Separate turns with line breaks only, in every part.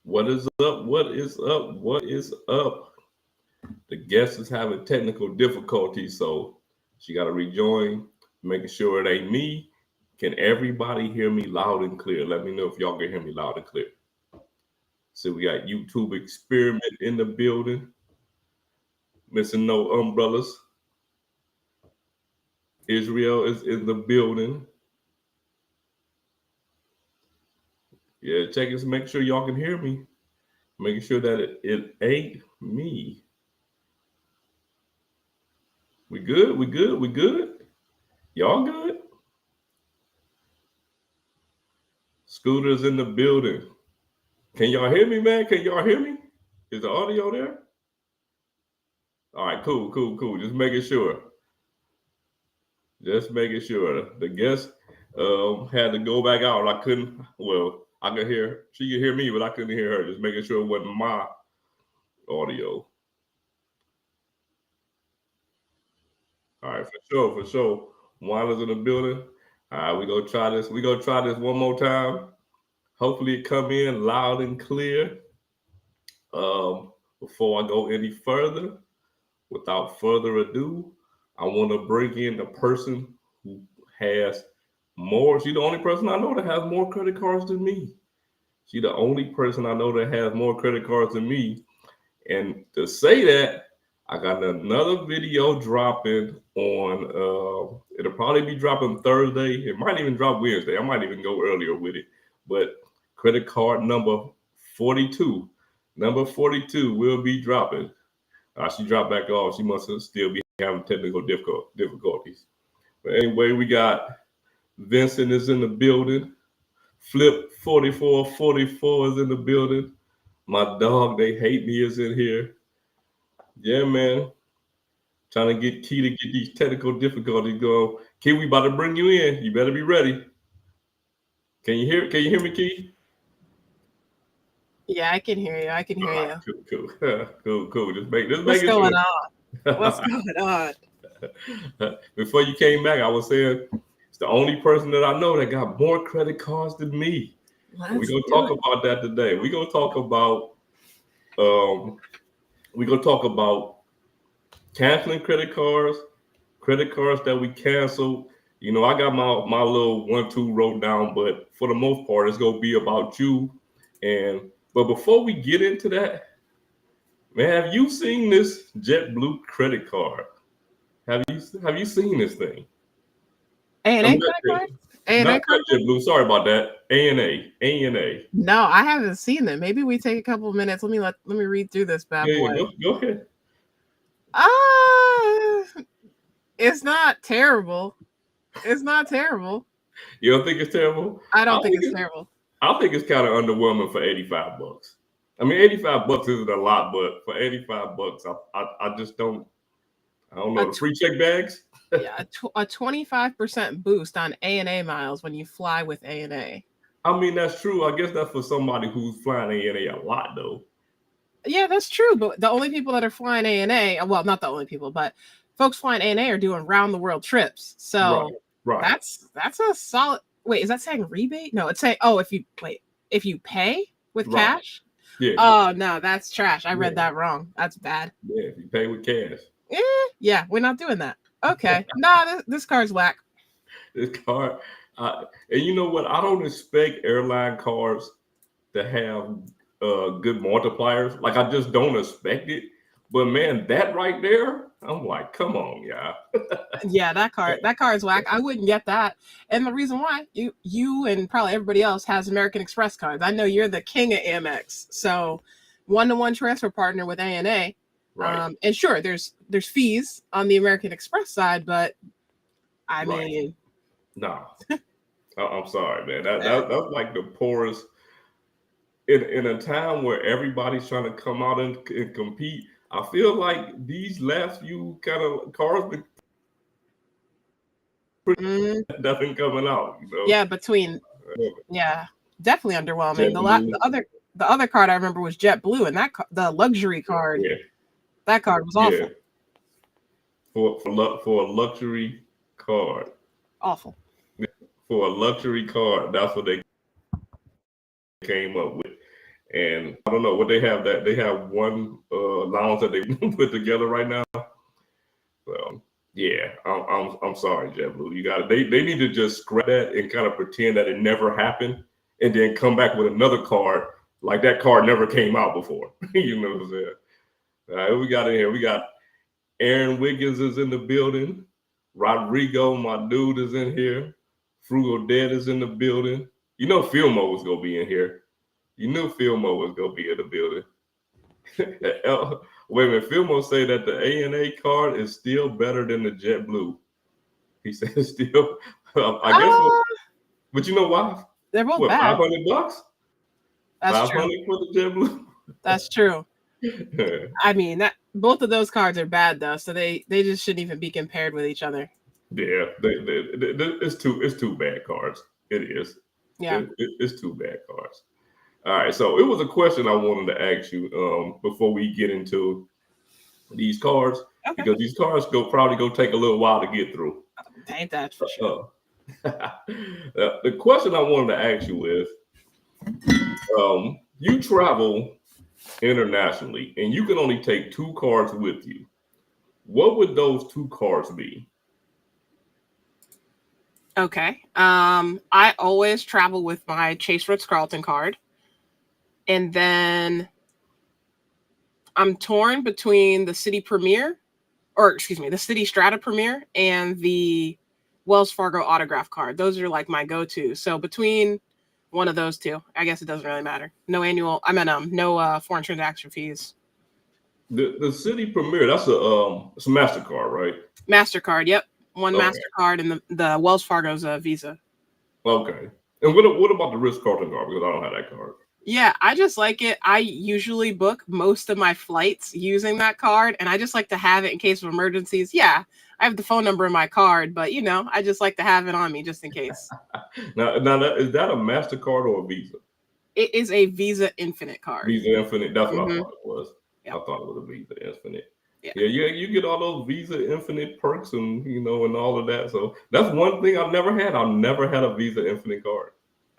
What is up? What is up? What is up? The guest is having technical difficulties, so she got to rejoin, making sure it ain't me. Can everybody hear me loud and clear? Let me know if y'all can hear me loud and clear. So we got YouTube Experiment in the building. Missing no umbrellas. Israel is in the building. Yeah, check it. Make sure y'all can hear me. Making sure that it ain't me. We good? We good? We good? Y'all good? Scooter's in the building. Can y'all hear me, man? Can y'all hear me? Is the audio there? All right, cool. Just making sure. Just making sure. The guest had to go back out. I couldn't. Well, I could hear. She could hear me, but I couldn't hear her. Just making sure it wasn't my audio. All right, for sure. Juana's in the building. All right, we gonna try this. We gonna try this one more time. Hopefully, it come in loud and clear. Before I go any further, without further ado, I want to bring in the person who has more. She's the only person I know that has more credit cards than me. She's the only person I know that has more credit cards than me. And to say that, I got another video dropping on, it'll probably be dropping Thursday. It might even drop Wednesday. I might even go earlier with it. But credit card number 42. Number 42 will be dropping. She dropped back off. She must still be having technical difficulties. But anyway, we got Vincent is in the building. Flip 4444 is in the building. My dog, they hate me, is in here. Yeah, man. Trying to get Key to get these technical difficulties going. Key, we about to bring you in. You better be ready. Can you hear me, Key?
Yeah, I can hear you. I can hear
you. Cool. Just make
What's
it
going on? What's going on?
Before you came back, I was saying it's the only person that I know that got more credit cards than me. We're gonna talk about that today. We're gonna talk about canceling credit cards that we canceled. You know, I got my little 1-2 wrote down, but for the most part, it's gonna be about you. But before we get into that, man, have you seen this JetBlue credit card? Have you seen this thing?
A&A credit card?
A&A credit JetBlue. Sorry about that. A&A.
No, I haven't seen them. Maybe we take a couple of minutes. Let me read through this bad boy.
Go ahead.
It's not terrible. It's not terrible.
You don't think it's terrible?
I don't think it's terrible.
I think it's kind of underwhelming for $85. I mean, $85 isn't a lot, but for $85, I just don't. I don't know. The free check bags.
Yeah, a 25% boost on A&A miles when you fly with A&A.
I mean, that's true. I guess that's for somebody who's flying A&A a lot, though.
Yeah, that's true. But the only people that are flying A&A, well, not the only people, but folks flying A&A are doing round the world trips. So
right.
That's a solid. Wait, is that saying rebate? No, it's saying if you pay with cash.
Yeah.
Oh no, that's trash. I read that wrong. That's bad.
Yeah, if you pay with cash.
Yeah, we're not doing that. Okay. No, this card's whack.
This card, and you know what? I don't expect airline cards to have good multipliers. Like, I just don't expect it. But man, that right there, I'm like, come on, y'all.
Yeah, that card's whack. I wouldn't get that. And the reason why, you and probably everybody else has American Express cards. I know you're the king of Amex. So 1-to-1 transfer partner with A&A.
Right.
And sure, there's fees on the American Express side, but I mean,
no, I'm sorry, man. That's like the poorest. In a time where everybody's trying to come out and compete, I feel like these last few kind of cars nothing coming out. You know?
Yeah, definitely underwhelming. The other card I remember was JetBlue, and the luxury card.
Yeah.
That card was awful.
Yeah. For a luxury card.
Awful.
For a luxury card, that's what they came up with. And I don't know what they have. That they have one lounge that they put together right now. Well, yeah, I'm sorry, JetBlue. You got they need to just scrap that and kind of pretend that it never happened, and then come back with another card like that card never came out before. You know what I'm saying? All right, we got in here. We got Aaron Wiggins is in the building. Rodrigo, my dude, is in here. Frugal Dead is in the building. You know Filmo was gonna be in here. You knew Filmo was gonna be in the building. Wait a minute, Filmo say that the ANA card is still better than the JetBlue. He said it's still. I guess, but you know why?
They're both
What,
bad.
$500?
That's true.
$500 for the JetBlue.
That's true. I mean, that both of those cards are bad though, so they just shouldn't even be compared with each other.
Yeah, it's two bad cards. It is.
Yeah,
it's two bad cards. All right, so it was a question I wanted to ask you before we get into these cards, because these cards probably go take a little while to get through.
Ain't that for sure?
The question I wanted to ask you is, you travel internationally and you can only take 2 cards with you. What would those 2 cards be?
Okay. I always travel with my Chase Ritz-Carlton card. And then I'm torn between the City Strata Premier and the Wells Fargo autograph card. Those are like my go-to. So between one of those 2, I guess it doesn't really matter. No foreign transaction fees.
The City Premier, it's a MasterCard, right?
MasterCard, yep. One MasterCard, and the Wells Fargo's a Visa.
Okay. And what about the Ritz-Carlton card? Because I don't have that card.
Yeah, I just like it. I usually book most of my flights using that card, and I just like to have it in case of emergencies. Yeah, I have the phone number in my card, but I just like to have it on me just in case.
Now is that a MasterCard or a Visa?
It is a Visa Infinite card.
Visa Infinite, that's what I thought it was. Yep. I thought it was a Visa Infinite. Yeah, you get all those Visa Infinite perks and and all of that. So that's one thing I've never had. I've never had a Visa Infinite card.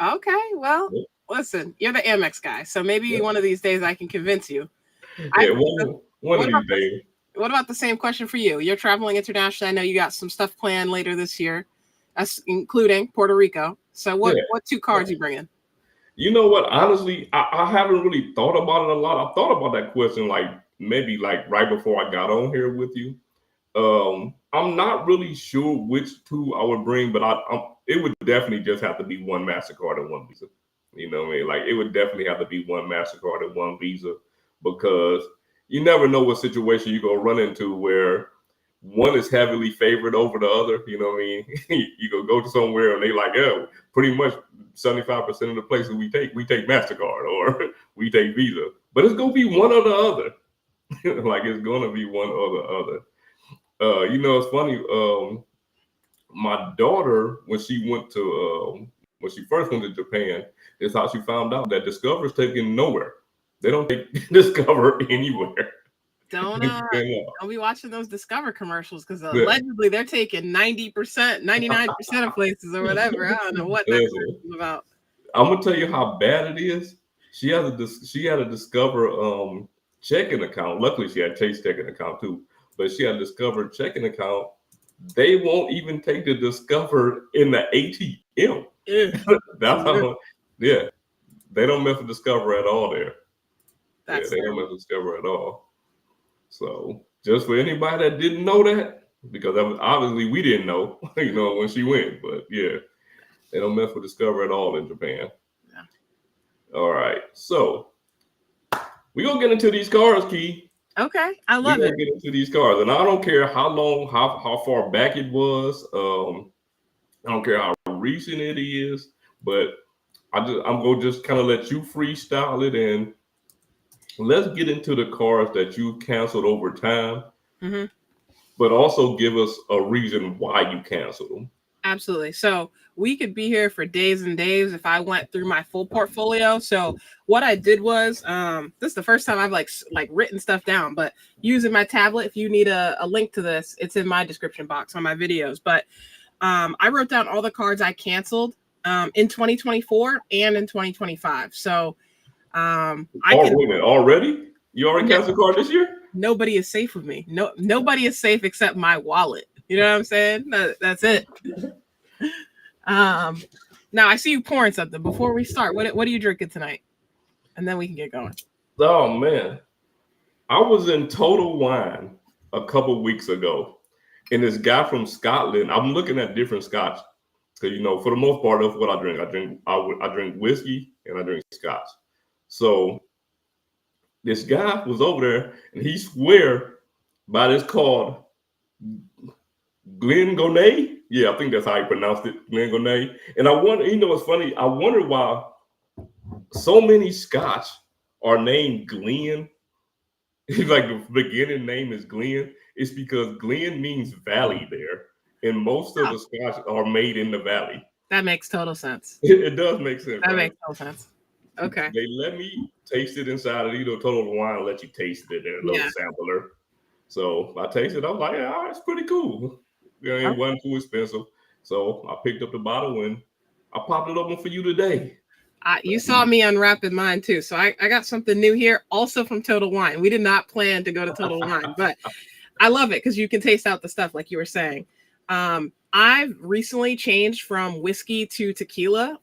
Okay, well. Yep. Listen, you're the Amex guy, so maybe one of these days I can convince you.
Yeah, one of these days.
What about the same question for you? You're traveling internationally. I know you got some stuff planned later this year, including Puerto Rico. So what 2 cards you bringing?
You know what? Honestly, I haven't really thought about it a lot. I thought about that question maybe right before I got on here with you. I'm not really sure which 2 I would bring, but it would definitely just have to be one MasterCard and one Visa. You know what I mean? Like, it would definitely have to be one MasterCard and one Visa, because you never know what situation you're going to run into where one is heavily favored over the other. You know what I mean? You go to somewhere and they like, yeah, pretty much 75% of the places we take MasterCard or we take Visa. But it's going to be one or the other. Like, it's going to be one or the other. It's funny. My daughter, when she first went to Japan, is how she found out that Discover's taken nowhere. They don't take Discover anywhere.
Don't be watching those Discover commercials, because allegedly they're taking 90%, 99% of places or whatever. I don't know what that is about.
I'm gonna tell you how bad it is. She had a Discover checking account. Luckily, she had Chase checking account too, but she had a Discover checking account. They won't even take the Discover in the ATM. That's how. Yeah, they don't mess with Discover at all there. They don't mess with Discover at all. So just for anybody that didn't know that, because obviously we didn't know, when she went. But yeah, they don't mess with Discover at all in Japan. Yeah. All right, so we're gonna get into these cards, Key.
Okay, I love it.
Get into these cards, and I don't care how long, how far back it was. I don't care how recent it is, but I'm gonna just kind of let you freestyle it, and let's get into the cards that you canceled over time, but also give us a reason why you canceled them.
Absolutely. So we could be here for days and days if I went through my full portfolio. So what I did was, this is the first time I've like written stuff down, but using my tablet, if you need a link to this, it's in my description box on my videos. But I wrote down all the cards I canceled in 2024 and in 2025. So
Wait a minute, already? You already canceled a card this year?
Nobody is safe with me. Nobody is safe except my wallet. You know what I'm saying? That's it. Now I see you pouring something. Before we start, what are you drinking tonight? And then we can get going.
Oh man, I was in Total Wine a couple weeks ago, and this guy from Scotland. I'm looking at different scotch because for the most part, that's what I drink. I drink whiskey and I drink scotch. So this guy was over there, and he swear by this called Glengoyne. Yeah, I think that's how you pronounced it, Glengoyne. And I wonder, it's funny. I wonder why so many scotch are named Glen. Like the beginning name is Glen. It's because Glen means valley there, and most of the scotch are made in the valley.
That makes total sense.
It does make sense.
That makes total sense. Okay.
They let me taste it inside of Total Wine. Let you taste it in a little sampler. So I tasted it. I was like, yeah, it's pretty cool. It wasn't too expensive. So I picked up the bottle and I popped it open for you today.
You saw me unwrapping mine too. So I got something new here, also from Total Wine. We did not plan to go to Total Wine, but I love it because you can taste out the stuff like you were saying. I've recently changed from whiskey to tequila.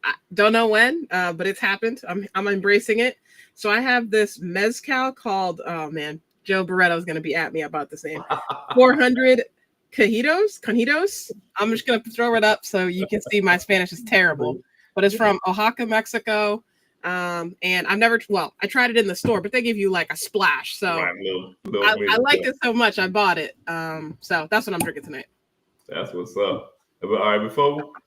I don't know when, but it's happened. I'm embracing it. So I have this mezcal called, oh man, Joe Barretto's going to be at me about this name. 400 Cajitos. I'm just going to throw it up so you can see my Spanish is terrible, but it's from Oaxaca, Mexico. And I tried it in the store, but they give you like a splash. So I liked it so much, I bought it. So that's what I'm drinking tonight.
That's what's up. All right,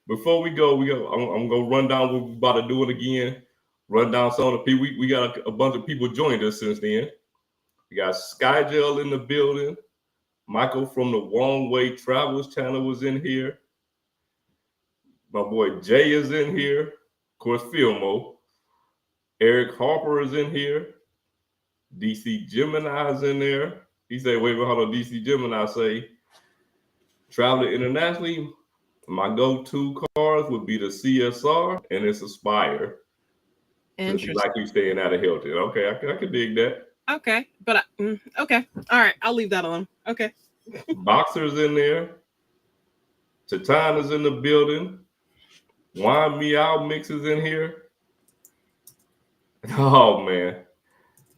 before we go, I'm gonna run down what we're about to do it again. Run down some of the people. We got a bunch of people joined us since then. We got Skygel in the building. Michael from the Wrong Way Travels channel was in here. My boy Jay is in here. Of course, Filmo. Eric Harper is in here. DC Gemini is in there. He said, wait, hold on. DC Gemini say, traveling internationally, my go-to cars would be the CSR and it's Aspire. Interesting. Like you staying out of Hilton. Okay, I can dig that.
Okay, but okay. All right, I'll leave that alone. Okay.
Boxer's in there. Tatana's in the building. Wine Meow Mix is in here. Oh man.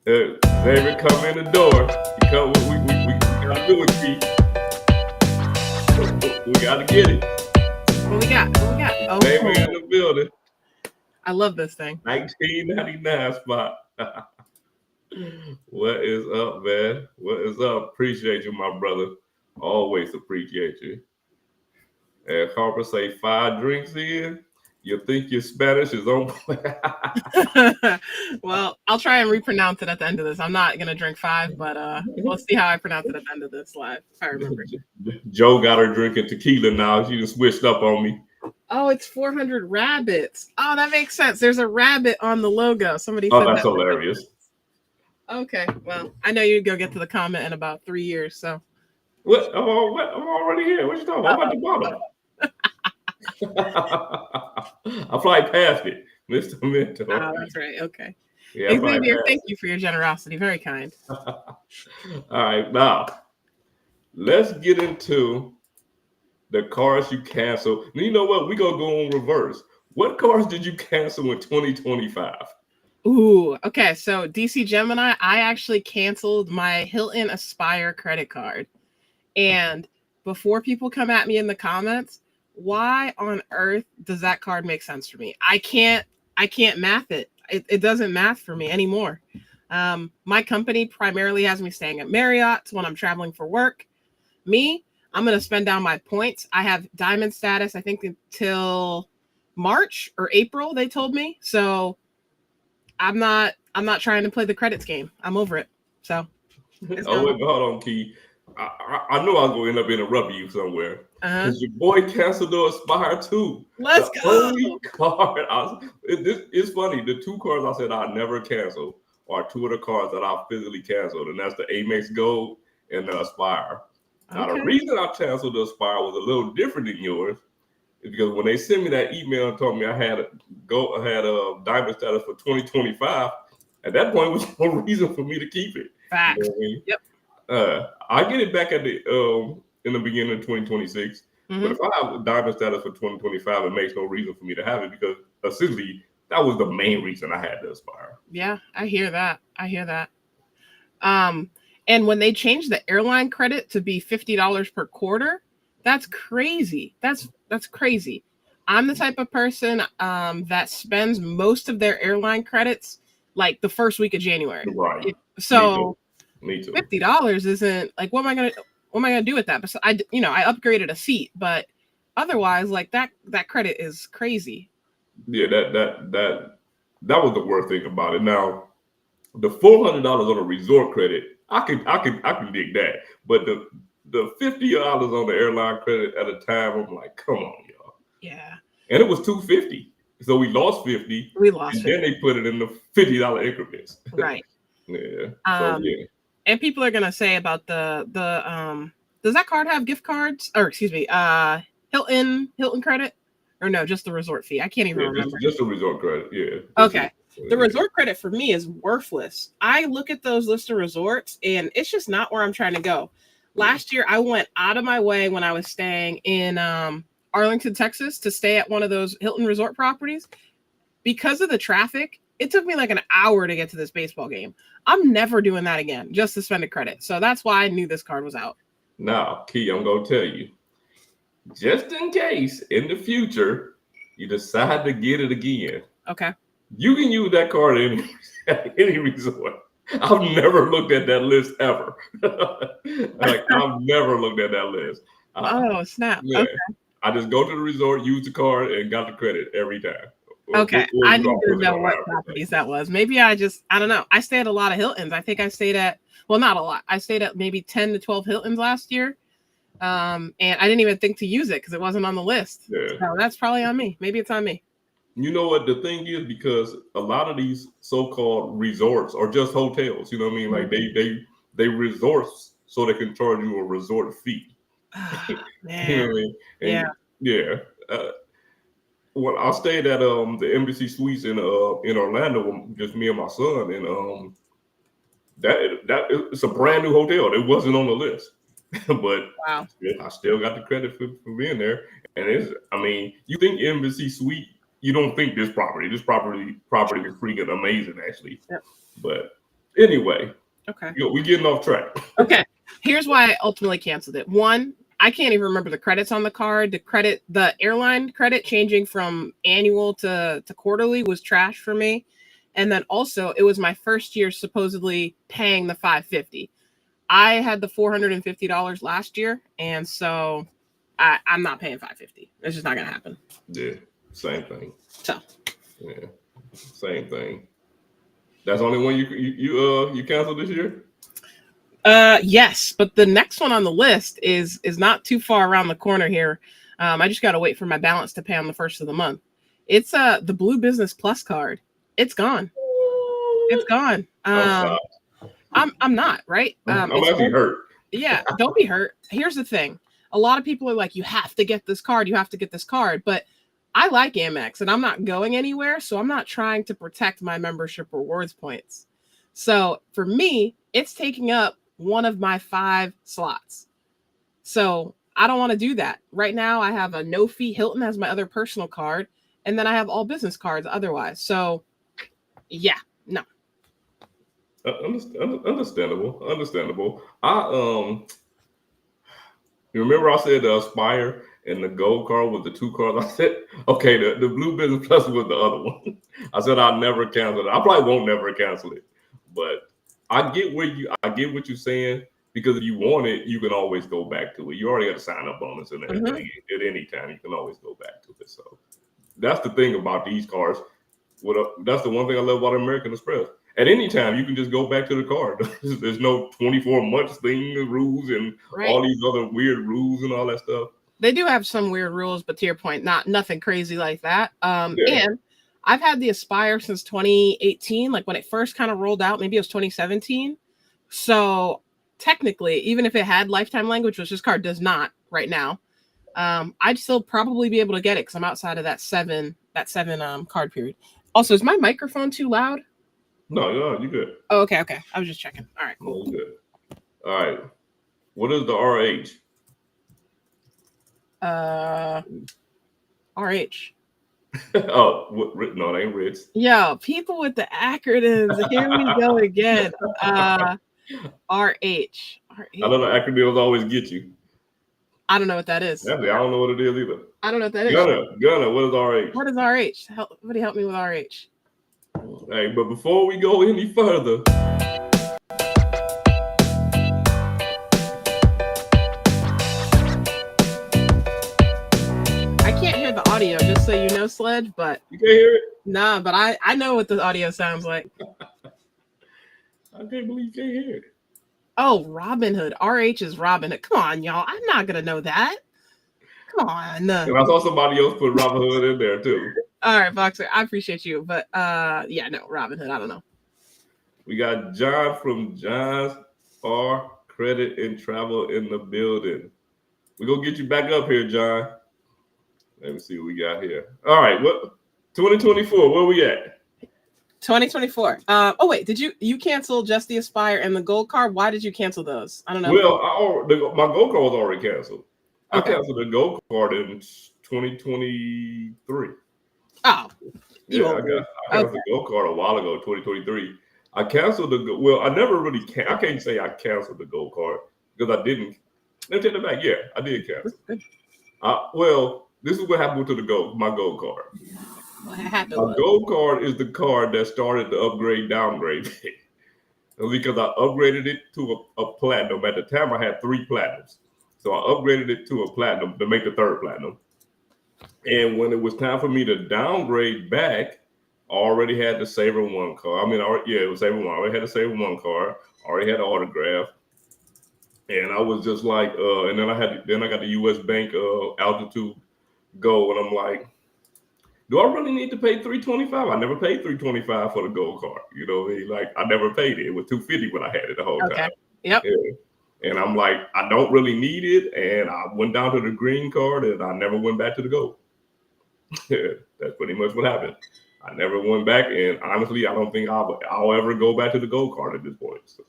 David come in the door. We gotta do it, Pete. We gotta get it.
What we got? Oh,
David in the building.
I love this thing.
1999 spot. What is up, man? What is up? Appreciate you, my brother. Always appreciate you. And Harper say 5 drinks in. You think your Spanish is on?
Well, I'll try and repronounce it at the end of this. I'm not gonna drink 5, but we'll see how I pronounce it at the end of this live. If I remember.
Joe got her drinking tequila now. She just switched up on me.
Oh, it's 400 rabbits. Oh, that makes sense. There's a rabbit on the logo. Somebody said
that's hilarious.
Okay, well, I know you'd go get to the comment in about 3 years. So
what? I'm already here. What you talking about? I'm at the bottom. I probably passed it, Mr. Mentor.
Oh, that's right. Okay. Yeah, Xavier, thank you for your generosity. Very kind.
All right, now let's get into the cars you canceled. You know what? We're gonna go in reverse. What cars did you cancel in 2025?
Ooh, okay. So DC Gemini, I actually canceled my Hilton Aspire credit card. And before people come at me in the comments, why on earth does that card make sense for me? I can't math it. It doesn't math for me anymore. My company primarily has me staying at Marriott's when I'm traveling for work. I'm going to spend down my points. I have diamond status, I think until March or April, they told me. So I'm not trying to play the credits game. I'm over it. So.
Wait, hold on, Key. I know I'm going to end up interrupting you somewhere. Because your boy canceled the Aspire too.
Let's go.
Only card it's funny. The 2 cards I said I never canceled are 2 of the cards that I physically canceled, and that's the Amex Gold and the Aspire. Now the reason I canceled the Aspire was a little different than yours. because when they sent me that email and told me I had a diamond status for 2025, at that point was no reason for me to keep it.
Facts.
You know what I mean?
Yep.
I get it back at the in the beginning of 2026. But if I have a diamond status for 2025, it makes no reason for me to have it, because essentially that was the main reason I had to aspire.
Yeah, I hear that. And when they changed the airline credit to be $50 per quarter, that's crazy. That's crazy. I'm the type of person that spends most of their airline credits like the first week of January.
Right.
So
Me too.
$50 isn't like, what am I gonna do with that? But I upgraded a seat, but otherwise, like that credit is crazy.
Yeah, that was the worst thing about it. Now, the $400 on a resort credit, I can dig that, but the $50 on the airline credit at a time, I'm like, come on, y'all.
Yeah.
And it was $250, so we lost 50.
We lost,
and then they put it in the $50 increments.
Right.
Yeah.
And people are gonna say about the does that card have gift cards, or excuse me, Hilton credit, or no, just the resort fee? I can't even remember.
Just a resort credit. Yeah.
Okay. The resort credit for me is worthless. I look at those list of resorts and it's just not where I'm trying to go. Last year, I went out of my way when I was staying in Arlington, Texas, to stay at one of those Hilton resort properties. Because of the traffic, it took me like an hour to get to this baseball game. I'm never doing that again, just to spend a credit. So that's why I knew this card was out.
Now, Key, I'm going to tell you, just in case in the future you decide to get it again.
Okay.
You can use that card at any resort. I've never looked at that list ever. I've never looked at that list.
Oh, snap.
Yeah.
Okay.
I just go to the resort, use the card, and got the credit every time.
Okay. I need to know what properties that was. Maybe I don't know. I stayed at a lot of Hiltons. I think I stayed at, well, not a lot. I stayed at maybe 10 to 12 Hiltons last year. And I didn't even think to use it because it wasn't on the list.
Yeah.
So that's probably on me. Maybe it's on me.
You know what the thing is, because a lot of these so-called resorts are just hotels. You know what I mean? Like they resorts so they can charge you a resort fee.
Man.
You know what I mean? And yeah. When I stayed at the Embassy Suites in Orlando, just me and my son, and that it's a brand new hotel. It wasn't on the list, but
wow.
I still got the credit for being there. And you think Embassy Suite, you don't think this property is freaking amazing, actually. Yep. But anyway,
okay,
we're getting off track.
Okay, here's why I ultimately canceled it. One, I can't even remember the credits on the card. The airline credit changing from annual to quarterly was trash for me. And then also, it was my first year supposedly paying the $550. I had the $450 last year, and so I'm not paying $550. It's just not gonna happen.
Yeah, same thing.
So,
yeah, same thing. That's the only one you canceled this year?
Yes, but the next one on the list is not too far around the corner here. I just gotta wait for my balance to pay on the first of the month. It's the Blue Business Plus card. It's gone. It's gone. I'm not, right?
I'm actually hurt.
Yeah, don't be hurt. Here's the thing. A lot of people are like, you have to get this card. You have to get this card. But I like Amex and I'm not going anywhere. So I'm not trying to protect my membership rewards points. So for me, it's taking up one of my 5 slots. So I don't want to do that. Right now, I have a no fee Hilton as my other personal card. And then I have all business cards otherwise. So yeah, no.
Understandable. You remember I said the Aspire and the Gold card was the 2 cards. I said, okay, the Blue Business Plus was the other one. I said I'll never cancel it. I probably won't never cancel it. But I get what you're saying, because if you want it, you can always go back to it. You already got a sign up bonus and everything. At any time. You can always go back to it. So that's the thing about these cards. That's the one thing I love about American Express. At any time, you can just go back to the card. There's no 24 months thing, rules, and all these other weird rules and all that stuff.
They do have some weird rules, but to your point, nothing crazy like that. And I've had the Aspire since 2018, like when it first kind of rolled out. Maybe it was 2017. So technically, even if it had lifetime language, which this card does not right now, I'd still probably be able to get it because I'm outside of that seven card period. Also, is my microphone too loud?
No, you're good.
Oh, okay. I was just checking. All right, cool.
No, you're good. All right. What is the RH?
RH.
Oh, no, it ain't Rich.
Yo, people with the acronyms. Here we go again. RH.
I know the acronyms always get you.
I don't know what that is.
I don't know what it is either.
I don't know what that is.
Gunner, what is RH?
What is RH? Somebody help me with RH.
Hey, but before we go any further,
I can't hear the audio, just so you know, Sledge, but
you can't hear it?
Nah, but I know what the audio sounds like.
I can't believe you can't hear it.
Oh, Robinhood. RH is Robinhood. Come on, y'all. I'm not gonna know that. Come on.
And I saw somebody else put Robinhood in there too.
All right, Boxer. I appreciate you, but yeah, no, Robinhood. I don't know.
We got John from John's R Credit and Travel in the building. We're gonna get you back up here, John. Let me see what we got here. All right, what 2024? Where we at?
2024. Oh wait, did you cancel just the Aspire and the Gold Card? Why did you cancel those? I don't know.
Well, my Gold Card was already canceled.
Okay.
I canceled the Gold Card in 2023.
Oh,
yeah, I canceled the Gold Card a while ago, 2023. I canceled I never really I can't say I canceled the Gold Card because I didn't. Let me take it back. Yeah, I did cancel. Well, this is what happened to my Gold Card.
What happened?
My Gold Card is the card that started the upgrade downgrade thing. Because I upgraded it to a platinum. At the time, I had 3 platinums. So I upgraded it to a platinum to make the 3rd platinum. And when it was time for me to downgrade back, I already had the Saver 1 card. It was Saver 1. I already had the Saver 1 card. I already had the autograph. And I was just like, and then I got the US Bank Altitude Gold, and I'm like, do I really need to pay $325? I never paid $325 for the Gold Card. You know what I mean? Like, I never paid it. It was $250 when I had it the whole time.
Yep.
Yeah. And I'm like, I don't really need it. And I went down to the green card, and I never went back to the gold. That's pretty much what happened. I never went back, and honestly, I don't think I'll ever go back to the Gold Card at this point. So.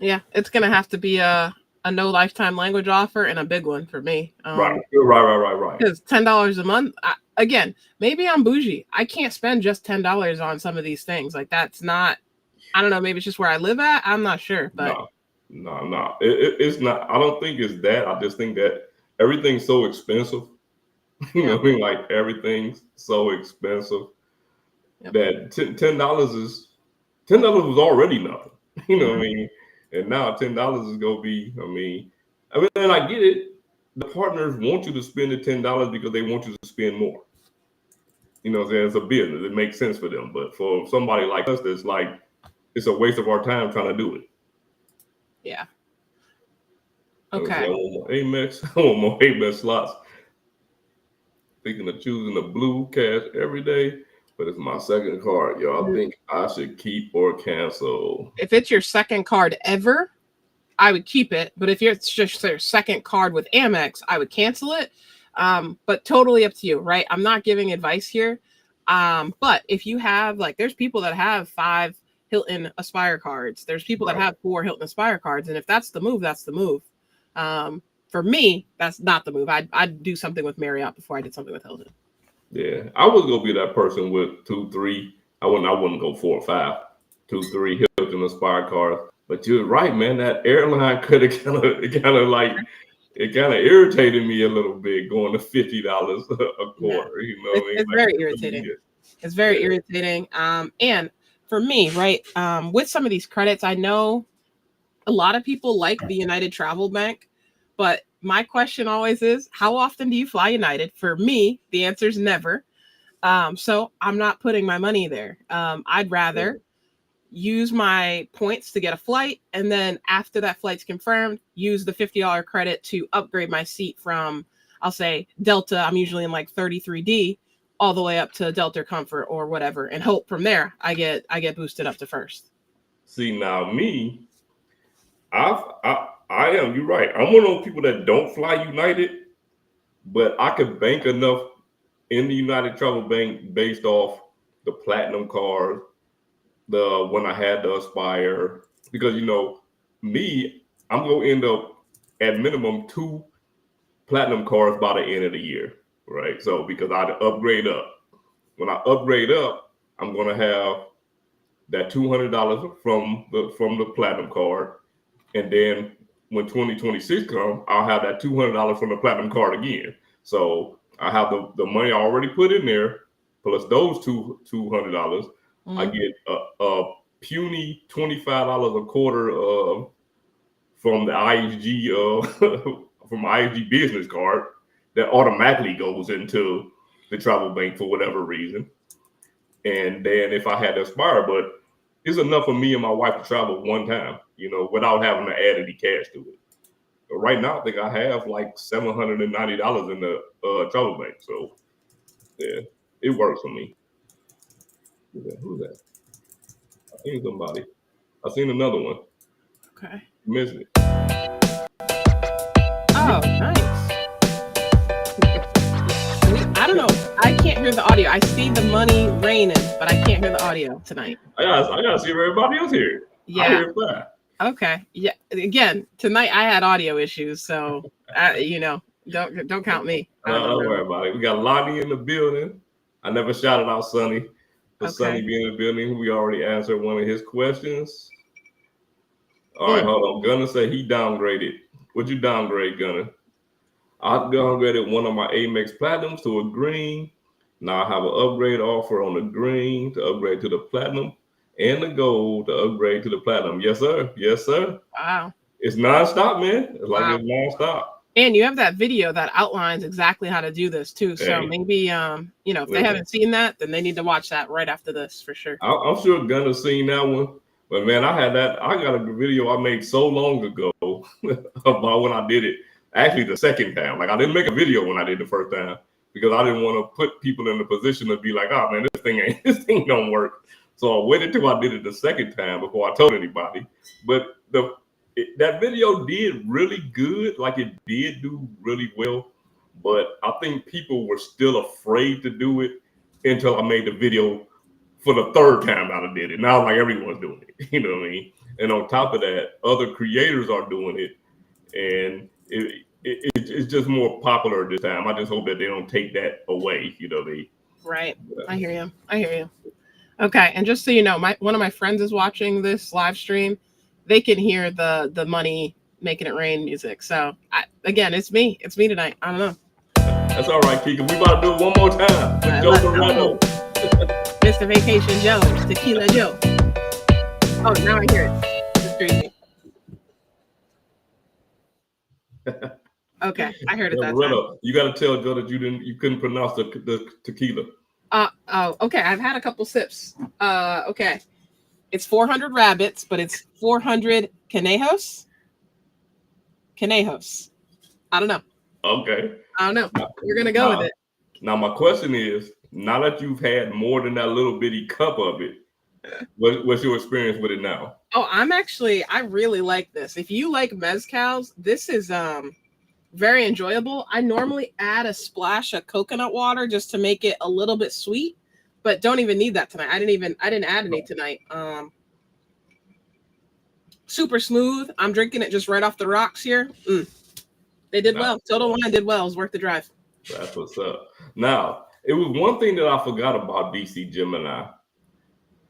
Yeah, it's gonna have to be a no lifetime language offer and a big one for me.
Right.
Because $10 a month. Again, maybe I'm bougie. I can't spend just $10 on some of these things. Like, that's not. I don't know. Maybe it's just where I live at. I'm not sure. But
no. It's not. I don't think it's that. I just think that everything's so expensive. You know what I mean? Like, everything's so expensive that $10 was already nothing. You know what I mean? And now $10 is gonna be. And I get it. The partners want you to spend the $10 because they want you to spend more. You know what I'm saying? It's a business. It makes sense for them. But for somebody like us, that's like, it's a waste of our time trying to do it.
Yeah. Okay.
I want more Amex slots. Thinking of choosing the blue cash every day, but it's my 2nd card. Y'all think I should keep or cancel?
If it's your 2nd card ever, I would keep it. But if it's just their 2nd card with Amex, I would cancel it. But totally up to you, right? I'm not giving advice here. But if you have, like, there's people that have 5 Hilton Aspire cards. There's people that have 4 Hilton Aspire cards. And if that's the move, that's the move. For me, that's not the move. I'd do something with Marriott before I did something with Hilton.
Yeah, I was gonna be that person with 2, 3. I wouldn't go 4 or 5. 2, 3 Hilton Aspire cards. But you're right, man. That airline credit kind of irritated me a little bit, going to $50 a quarter. You know,
it's very irritating. It's very irritating. And for me, right, with some of these credits, I know a lot of people like the United Travel Bank, but my question always is, how often do you fly United? For me, the answer is never. So I'm not putting my money there. I'd rather use my points to get a flight, and then after that flight's confirmed, use the $50 credit to upgrade my seat from, I'll say, Delta. I'm usually in like 33D, all the way up to Delta Comfort or whatever, and hope from there I get boosted up to first.
See, now me, I am. You're right. I'm one of those people that don't fly United but I could bank enough in the United Travel Bank based off the platinum card, when I had the Aspire, because me, I'm gonna end up at minimum 2 platinum cards by the end of the year, right? So because I upgrade up. When I upgrade up, I'm gonna have that $200 from the platinum card, and then when 2026 comes, I'll have that $200 from the platinum card again. So I have the money I already put in there plus those $200. I get a puny $25 a quarter from the IHG from IHG Business card that automatically goes into the travel bank for whatever reason. And then if I had to Aspire, but it's enough for me and my wife to travel one time, without having to add any cash to it. But right now, I think I have like $790 in the travel bank. So yeah, it works for me. Who's that? I seen somebody. I seen another one.
Okay.
Missed it.
Oh, nice. I don't know. I can't hear the audio. I see the money raining, but I can't hear the audio tonight.
I gotta see if everybody else here.
Yeah.
I hear it fine.
Okay. Yeah. Again, tonight I had audio issues, so don't count me.
Don't worry about it. We got Lonnie in the building. I never shouted out Sonny. For Sonny being in the building, we already answered one of his questions. All right, hold on. Gunner said he downgraded. What'd you downgrade, Gunner? I downgraded one of my Amex Platinums to a green. Now I have an upgrade offer on the green to upgrade to the platinum and the gold to upgrade to the platinum. Yes, sir. Yes, sir.
Wow.
It's nonstop, man. It's like it's nonstop.
And you have that video that outlines exactly how to do this too. So maybe, if they haven't seen that, then they need to watch that right after this for sure.
I'm sure Gunner's seen that one. But man, I got a video I made so long ago about when I did it. Actually, the second time. Like I didn't make a video when I did the first time because I didn't want to put people in the position to be like, oh man, this thing don't work. So I waited till I did it the second time before I told anybody. But that video did really good. Like it did do really well. But I think people were still afraid to do it until I made the video for the third time that I did it. Now like everyone's doing it. You know what I mean? And on top of that, other creators are doing it. And it's just more popular this time. I just hope that they don't take that away. You know what I mean?
Right. Yeah. I hear you. Okay. And just so you know, one of my friends is watching this live stream. They can hear the money making it rain music. So again, it's me. It's me tonight. I don't know.
That's all right, Kika. We about to do it one more time.
Mr. Vacation Joe, Tequila Joe. Oh, now I hear it. It's crazy. Okay, I heard it that time.
You got to tell Joe that you couldn't pronounce the tequila.
Okay. I've had a couple sips. Okay. It's 400 rabbits, but it's 400 canejos. I don't know.
Okay.
I don't know. We're going to go with it.
Now, my question is, now that you've had more than that little bitty cup of it, what's your experience with it now?
Oh, I really like this. If you like mezcals, this is very enjoyable. I normally add a splash of coconut water just to make it a little bit sweet, but don't even need that tonight. I didn't add any tonight. Super smooth. I'm drinking it just right off the rocks here. They did well. Total Wine did well. It was worth the drive.
That's what's up. Now, it was one thing that I forgot about DC Gemini.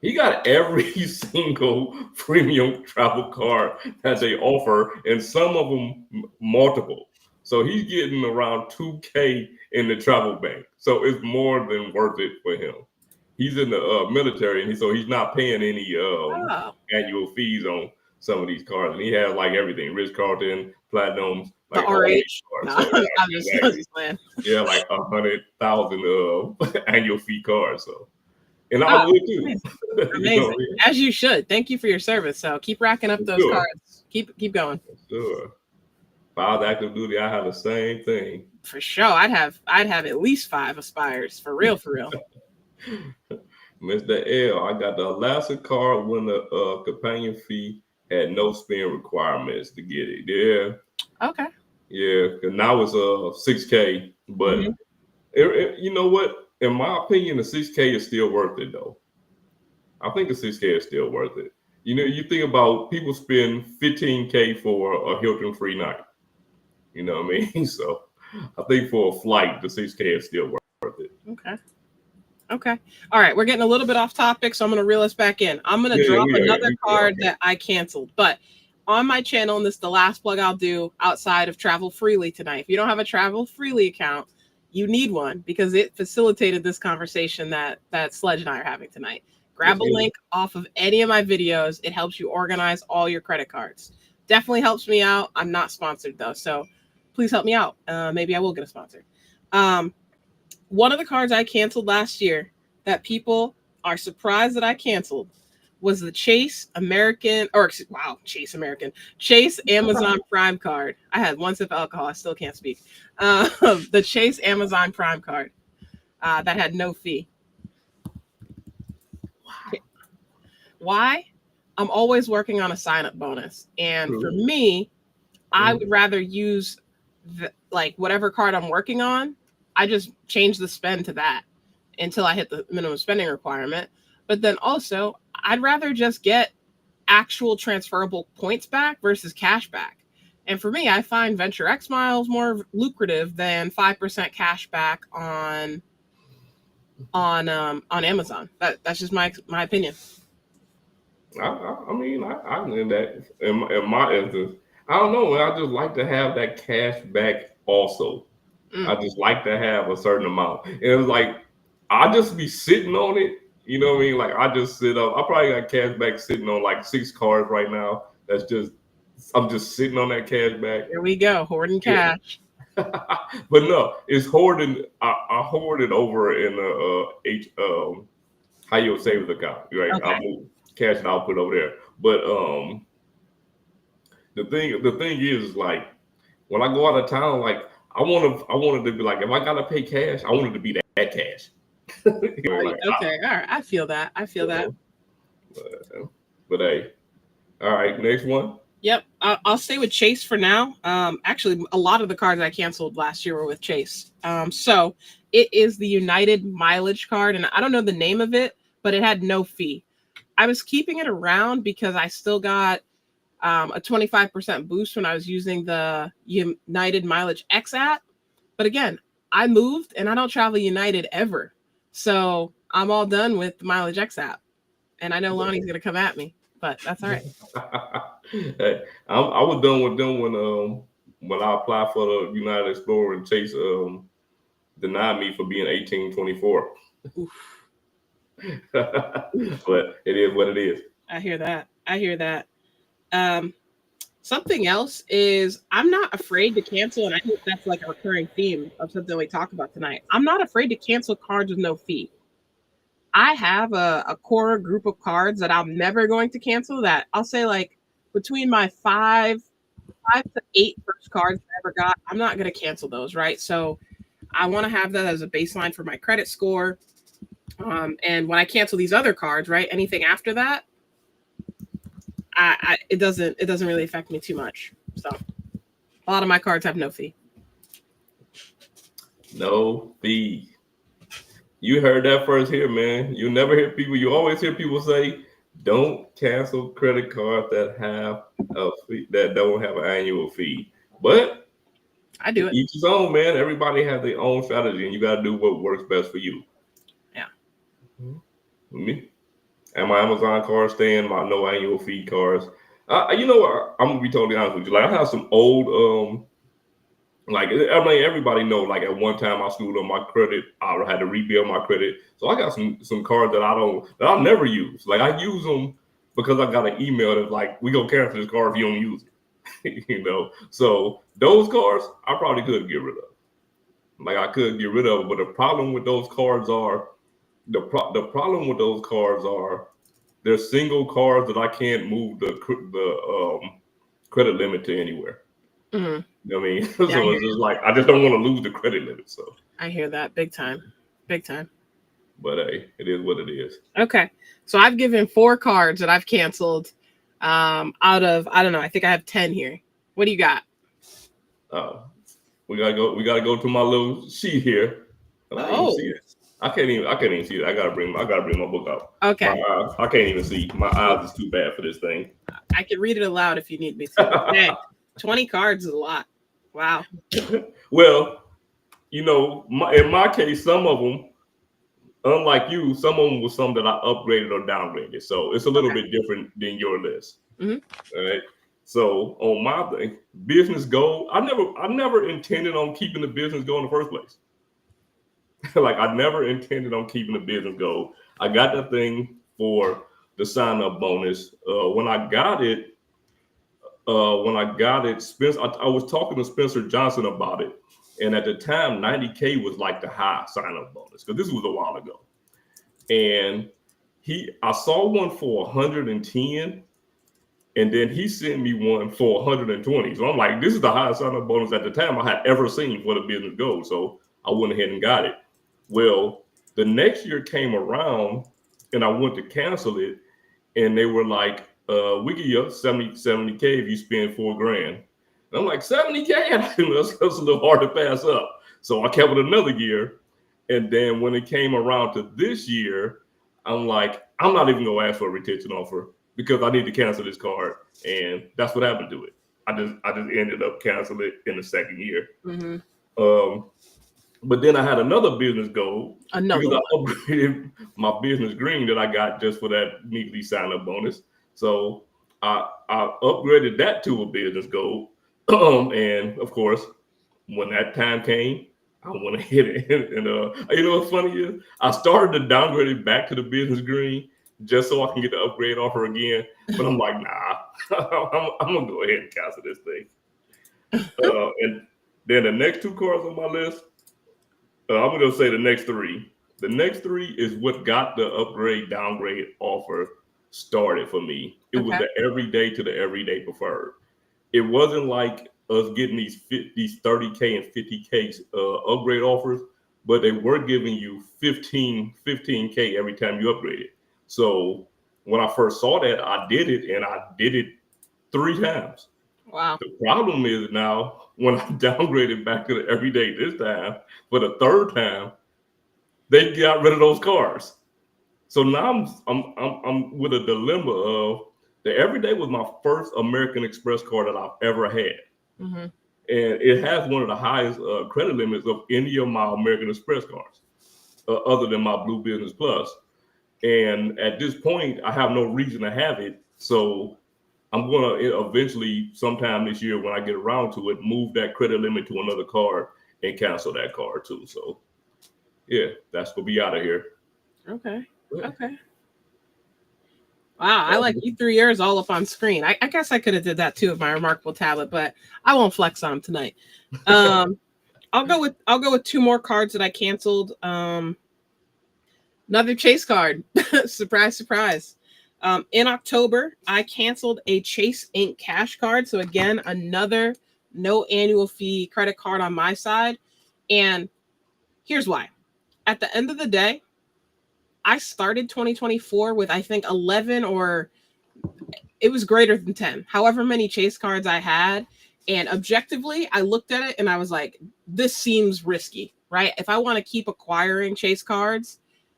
He got every single premium travel card that they offer, and some of them multiple. So he's getting around $2,000 in the travel bank. So it's more than worth it for him. He's in the military, and so he's not paying any annual fees on some of these cards. And he has like everything: Ritz-Carlton, Platinums, like
the RH. No,
so,
I'm just playing.
Yeah, like 100,000 annual fee cards. So, and I would too.
Amazing, as you should. Thank you for your service. So keep racking up those cards. Keep going.
Sure. If I was active duty, I have the same thing.
For sure, I'd have at least 5 Aspires. For real.
Mr. L, I got the Alaska card when the companion fee had no spend requirements to get it. Yeah.
Okay.
Yeah, because now it's $6,000 But you know what? In my opinion, the 6K is still worth it, though. I think the 6K is still worth it. You know, you think about people spend 15K for a Hilton free night. You know what I mean? So I think for a flight, the 6K is still worth it.
Okay. All right. We're getting a little bit off topic, so I'm going to reel us back in. I'm going to drop another card that I canceled. But on my channel, and this is the last plug I'll do outside of Travel Freely tonight. If you don't have a Travel Freely account, you need one because it facilitated this conversation that Sledge and I are having tonight. Grab a link off of any of my videos. It helps you organize all your credit cards. Definitely helps me out. I'm not sponsored, though, so please help me out. Maybe I will get a sponsor. One of the cards I canceled last year that people are surprised that I canceled was the Chase Amazon Prime card. I had one sip of alcohol. I still can't speak. The Chase Amazon Prime card that had no fee. Why? I'm always working on a sign-up bonus. And for me, I would rather use whatever card I'm working on. I just change the spend to that until I hit the minimum spending requirement. But then also, I'd rather just get actual transferable points back versus cash back. And for me, I find Venture X miles more lucrative than 5% cash back on Amazon. That's just my opinion.
I mean, I in that in my instance, I don't know. I just like to have that cash back also. I just like to have a certain amount. And it's like I just be sitting on it. You know what I mean? Like I just sit up. I probably got cash back sitting on like 6 cards right now. I'm just sitting on that cash back.
Here we go, hoarding cash.
But no, it's hoarding. I hoard it over in a high yield savings account. Right?
Okay.
I'll move cash and I'll put it over there. But the thing is like when I go out of town, like I wanted to be like if I gotta pay cash, I wanted to be that cash.
Okay, all right. I feel that.
But hey, all right, next one.
Yep, I'll stay with Chase for now. Actually, a lot of the cards I canceled last year were with Chase. So it is the United mileage card, and I don't know the name of it, but it had no fee. I was keeping it around because I still got a 25% boost when I was using the United Mileage X app. But again, I moved and I don't travel United ever. So I'm all done with the Mileage X app. And I know Lonnie's going to come at me, but that's all right.
Hey, I was done with them when I applied for the United Explorer and Chase denied me for being 1824. But it is what it is.
I hear that. Something else is I'm not afraid to cancel, and I think that's like a recurring theme of something we talk about tonight. I'm not afraid to cancel cards with no fee. I have a core group of cards that I'm never going to cancel that I'll say like between my 5 to 8 first cards I ever got, I'm not going to cancel those, right? So I want to have that as a baseline for my credit score. And when I cancel these other cards, right, anything after that, it doesn't really affect me too much. So a lot of my cards have no fee.
No fee. You heard that first here, man. You always hear people say, don't cancel credit cards that have a fee, that don't have an annual fee. But
I do it.
Each his own, man. Everybody has their own strategy, and you got to do what works best for you.
Yeah.
Me. And my Amazon cards staying, my no annual fee cards. You know what? I'm gonna be totally honest with you. Like I have some old, like I mean, everybody know. Like at one time, I screwed up my credit. I had to rebuild my credit. So I got some cards that I'll never use. Like I use them because I got an email that's like, we gonna cancel this card if you don't use it. You know. So those cards, I probably could get rid of. Like I could get rid of them, but the problem with those cards are. The problem with those cards are they're single cards that I can't move the credit limit to anywhere.
Mm-hmm.
You know what I mean? So it's just like I just don't want to lose the credit limit. So
I hear that big time.
But hey, it is what it is.
Okay, so I've given 4 cards that I've canceled. Out of I don't know. I think I have 10 here. What do you got?
We gotta go to my little sheet here. And I didn't even see it. I can't even see it. I gotta bring my book out.
Okay.
My eyes, I can't even see. My eyes is too bad for this thing.
I can read it aloud if you need me to. Okay. 20 cards is a lot. Wow.
Well, in my case, some of them, unlike you, some of them was some that I upgraded or downgraded. So it's a little bit different than your list.
Mm-hmm.
All right. So on my thing, business goal, I never intended on keeping the business goal in the first place. Like I never intended on keeping the business goal. I got that thing for the sign up bonus. When I got it, Spencer, I was talking to Spencer Johnson about it. And at the time, 90K was like the high sign up bonus because this was a while ago. And I saw one for 110, and then he sent me one for 120. So I'm like, this is the highest sign up bonus at the time I had ever seen for the business goal. So I went ahead and got it. Well, the next year came around, and I went to cancel it, and they were like, we give you 70K if you spend $4,000. And I'm like, 70K? That's a little hard to pass up. So I kept it another year. And then when it came around to this year, I'm like, I'm not even going to ask for a retention offer because I need to cancel this card. And that's what happened to it. I just ended up canceling it in the second year.
Mm-hmm.
But then I had another business goal
because
I upgraded my business green that I got just for that meekly sign up bonus. So I upgraded that to a business goal. And of course, when that time came, I went ahead and you know what's funny is I started to downgrade it back to the business green just so I can get the upgrade offer again. But I'm like, nah, I'm gonna go ahead and cancel this thing. And then the next two cards on my list, I'm gonna say the next three. The next three is what got the upgrade downgrade offer started for me. It was the everyday to the everyday preferred. It wasn't like us getting these 30K and 50K upgrade offers, but they were giving you 15K every time you upgrade it. So when I first saw that, I did it, and I did it 3 times.
Wow. The
problem is now when I downgraded back to the everyday this time for the third time, they got rid of those cards. So now I'm with a dilemma of the everyday was my first American Express card that I've ever had.
Mm-hmm.
And it has one of the highest credit limits of any of my American Express cards, other than my Blue Business Plus. And at this point, I have no reason to have it. So I'm going to eventually, sometime this year, when I get around to it, move that credit limit to another card and cancel that card too. So, yeah, that's going to be out of here.
Okay. Okay. Wow, I like you threw yours all up on screen. I guess I could have did that too with my remarkable tablet, but I won't flex on them tonight. I'll go with 2 more cards that I canceled. Another Chase card. Surprise, surprise. In October, I canceled a CharisMic cash card. So again, another no annual fee credit card on my side. And here's why. At the end of the day, I started 2024 with, I think, 11 or it was greater than 10, however many Chase cards I had. And objectively, I looked at it and I was like, this seems risky, right? If I want to keep acquiring Chase cards,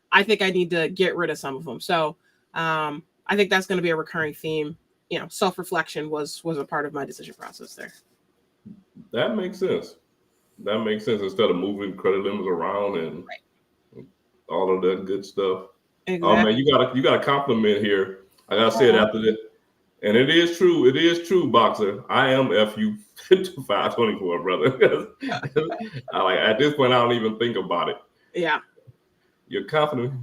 I think I need to get rid of some of them. So I think that's going to be a recurring theme. You know, self-reflection was a part of my decision process there.
That makes sense. That makes sense. Instead of moving credit limits around and all of that good stuff. Exactly. Oh man, you got a compliment here. I gotta say it after this. And it is true. It is true, Boxer. I am FU 524, brother. At this point, I don't even think about it.
Yeah.
You're confident.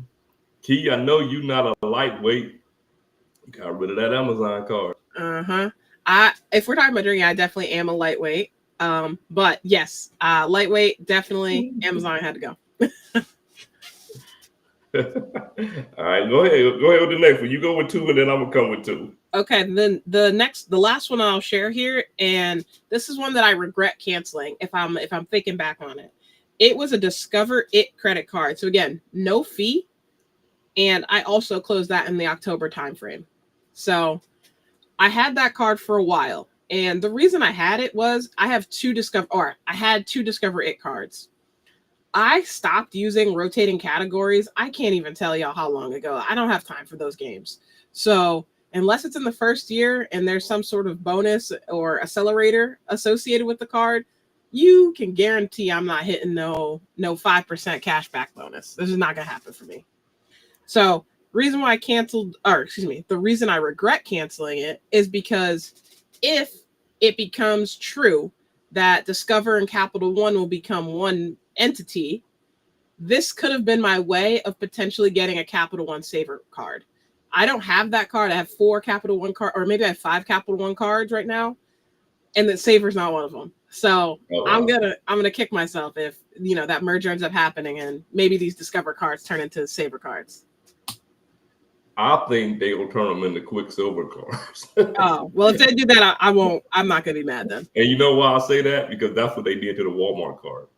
Key, I know you're not a lightweight. You got rid of that Amazon card.
If we're talking about drinking, I definitely am a lightweight. But yes, lightweight, definitely Amazon had to go.
All right, go ahead with the next one. You go with 2, and then I'm gonna come with 2.
Okay, then the last one I'll share here, and this is one that I regret canceling if I'm thinking back on it. It was a Discover It credit card. So again, no fee, and I also closed that in the October timeframe. So I had that card for a while, And the reason I had it was I had two Discover It cards. I stopped using rotating categories. I can't even tell y'all how long ago. I don't have time for those games. So unless it's in the first year and there's some sort of bonus or accelerator associated with the card, you can guarantee I'm not hitting no 5% cashback bonus. This is not gonna happen for me. So the reason I regret canceling it is because if it becomes true that Discover and Capital One will become one entity, this could have been my way of potentially getting a Capital One Saver card. I don't have that card. I have 4 Capital One cards, or maybe I have 5 Capital One cards right now, and the Saver's not one of them. So I'm gonna kick myself if that merger ends up happening and maybe these Discover cards turn into Saver cards.
I think they will turn them into Quicksilver cards.
Oh, well, if they do that, I won't. I'm not gonna be mad then.
And you know why I say that? Because that's what they did to the Walmart card.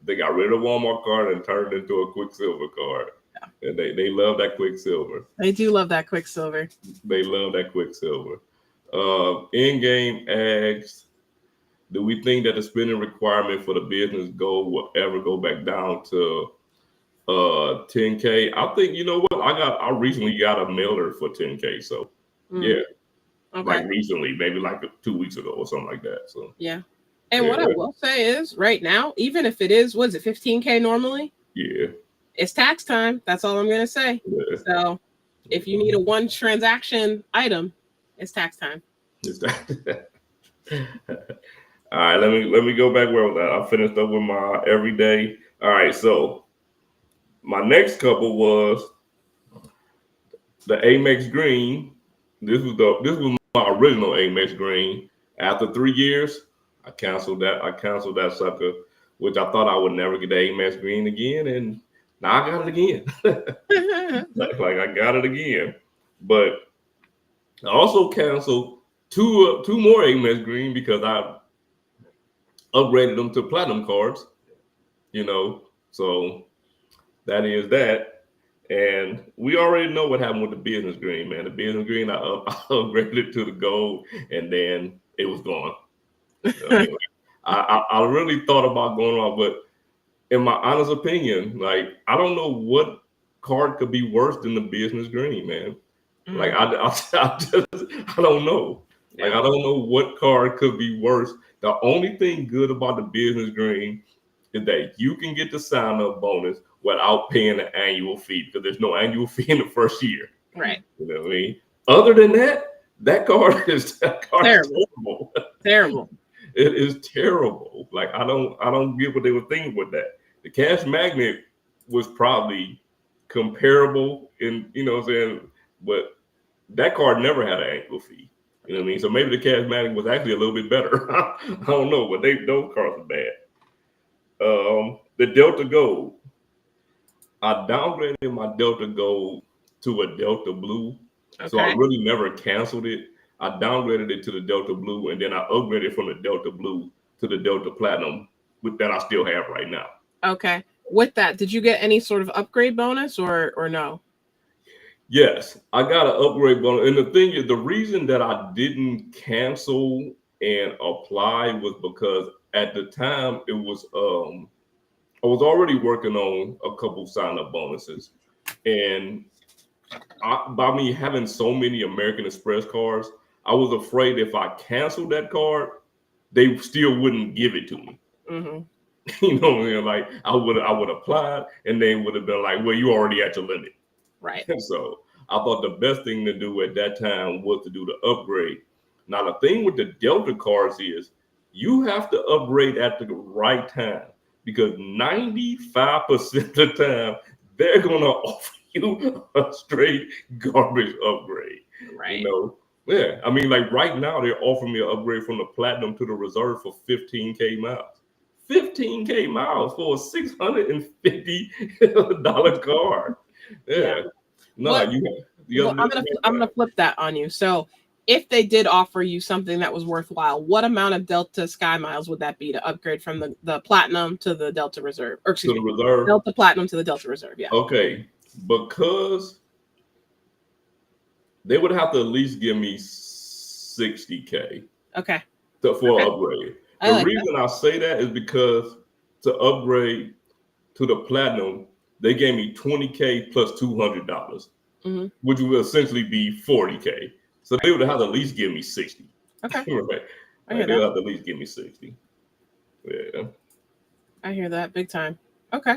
They got rid of the Walmart card and turned it into a Quicksilver card. Yeah. And they love that Quicksilver.
They do love that Quicksilver.
They love that Quicksilver. In-game ads. Do we think that the spending requirement for the business goal will ever go back down to 10K? I think, you know what? I recently got a mailer for 10K. So yeah. Okay. Like recently, maybe like 2 weeks ago or something like that. So yeah.
And what I will say is right now, even if it is, what is it, 15K normally?
Yeah.
It's tax time. That's all I'm going to say. Yeah. So if you need a one transaction item, it's tax time.
All right, let me go back where I was at. I finished up with my everyday. All right, so my next couple was the Amex Green. This was my original Amex Green. After 3 years, I canceled that sucker, which I thought I would never get the Amex Green again, and now I got it again. like I got it again. But I also canceled two more Amex Green because I upgraded them to platinum cards, so that is that. And we already know what happened with the business green, man. The business green, I upgraded it to the gold, and then it was gone. I really thought about going on, but in my honest opinion, like, I don't know what card could be worse than the business green, man. Like, I don't know. Like, I don't know what card could be worse. The only thing good about the business green is that you can get the sign-up bonus without paying the annual fee, because there's no annual fee in the first year.
Right.
You know what I mean? Other than that card is terrible.
Terrible.
It is terrible. Like, I don't get what they were thinking with that. The cash magnet was probably comparable in, what I'm saying, but that card never had an annual fee. You know what I mean? So maybe the cash magnet was actually a little bit better. I don't know, but those cards are bad. The Delta Gold. I downgraded my Delta Gold to a Delta Blue. Okay. So I really never canceled it. I downgraded it to the Delta Blue, and then I upgraded from the Delta Blue to the Delta Platinum, that I still have right now.
Okay. With that, did you get any sort of upgrade bonus or no?
Yes, I got an upgrade bonus. And the thing is, the reason that I didn't cancel and apply was because at the time it was I was already working on a couple sign-up bonuses. And by me having so many American Express cards, I was afraid if I canceled that card, they still wouldn't give it to me. Mm-hmm. You know what I mean? Like, I would apply, and they would have been like, well, you already at your limit.
Right.
So I thought the best thing to do at that time was to do the upgrade. Now, the thing with the Delta cards is you have to upgrade at the right time, because 95% of the time, they're going to offer you a straight garbage upgrade.
Right.
Yeah. I mean, like right now, they're offering me an upgrade from the Platinum to the Reserve for 15K miles. 15K miles for a $650 card. Yeah. No,
I'm gonna flip that on you. So if they did offer you something that was worthwhile, what amount of Delta Sky miles would that be to upgrade from the Platinum to the Delta Reserve? Or excuse me, Reserve. Delta Platinum to the Delta Reserve, yeah.
Okay. Because they would have to at least give me 60K.
Okay.
for an upgrade.
I
The
like
reason I say that is because to upgrade to the platinum, they gave me $20K plus $200,
mm-hmm.
which would essentially be $40K. So they would have to at least give me 60.
Okay.
Right.
I hear
They would
that.
have to at least give me 60. Yeah.
I hear that big time. Okay.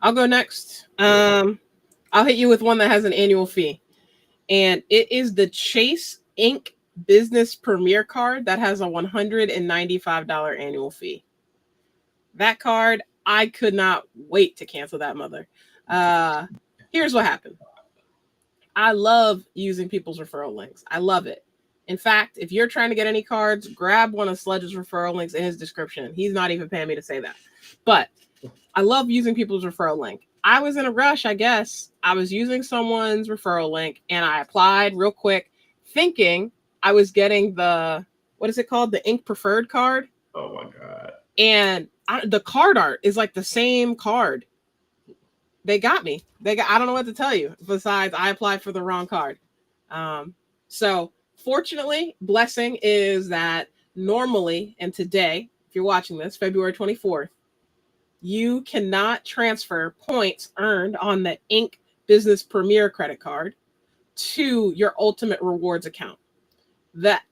I'll go next. I'll hit you with one that has an annual fee. And it is the CharisMic Business Premier card that has a $195 annual fee. That card, I could not wait to cancel that mother. Here's what happened. I love using people's referral links. I love it. In fact, if you're trying to get any cards, grab one of Sledge's referral links in his description. He's not even paying me to say that. But I love using people's referral link. I was in a rush, I guess. I was using someone's referral link and I applied real quick thinking I was getting the, what is it called? The Ink Preferred card.
Oh my God.
And the card art is like the same card. They got me. I don't know what to tell you. Besides, I applied for the wrong card. So fortunately, blessing is that normally, and today, if you're watching this, February 24th, you cannot transfer points earned on the Ink Business Premier credit card to your Ultimate Rewards account. That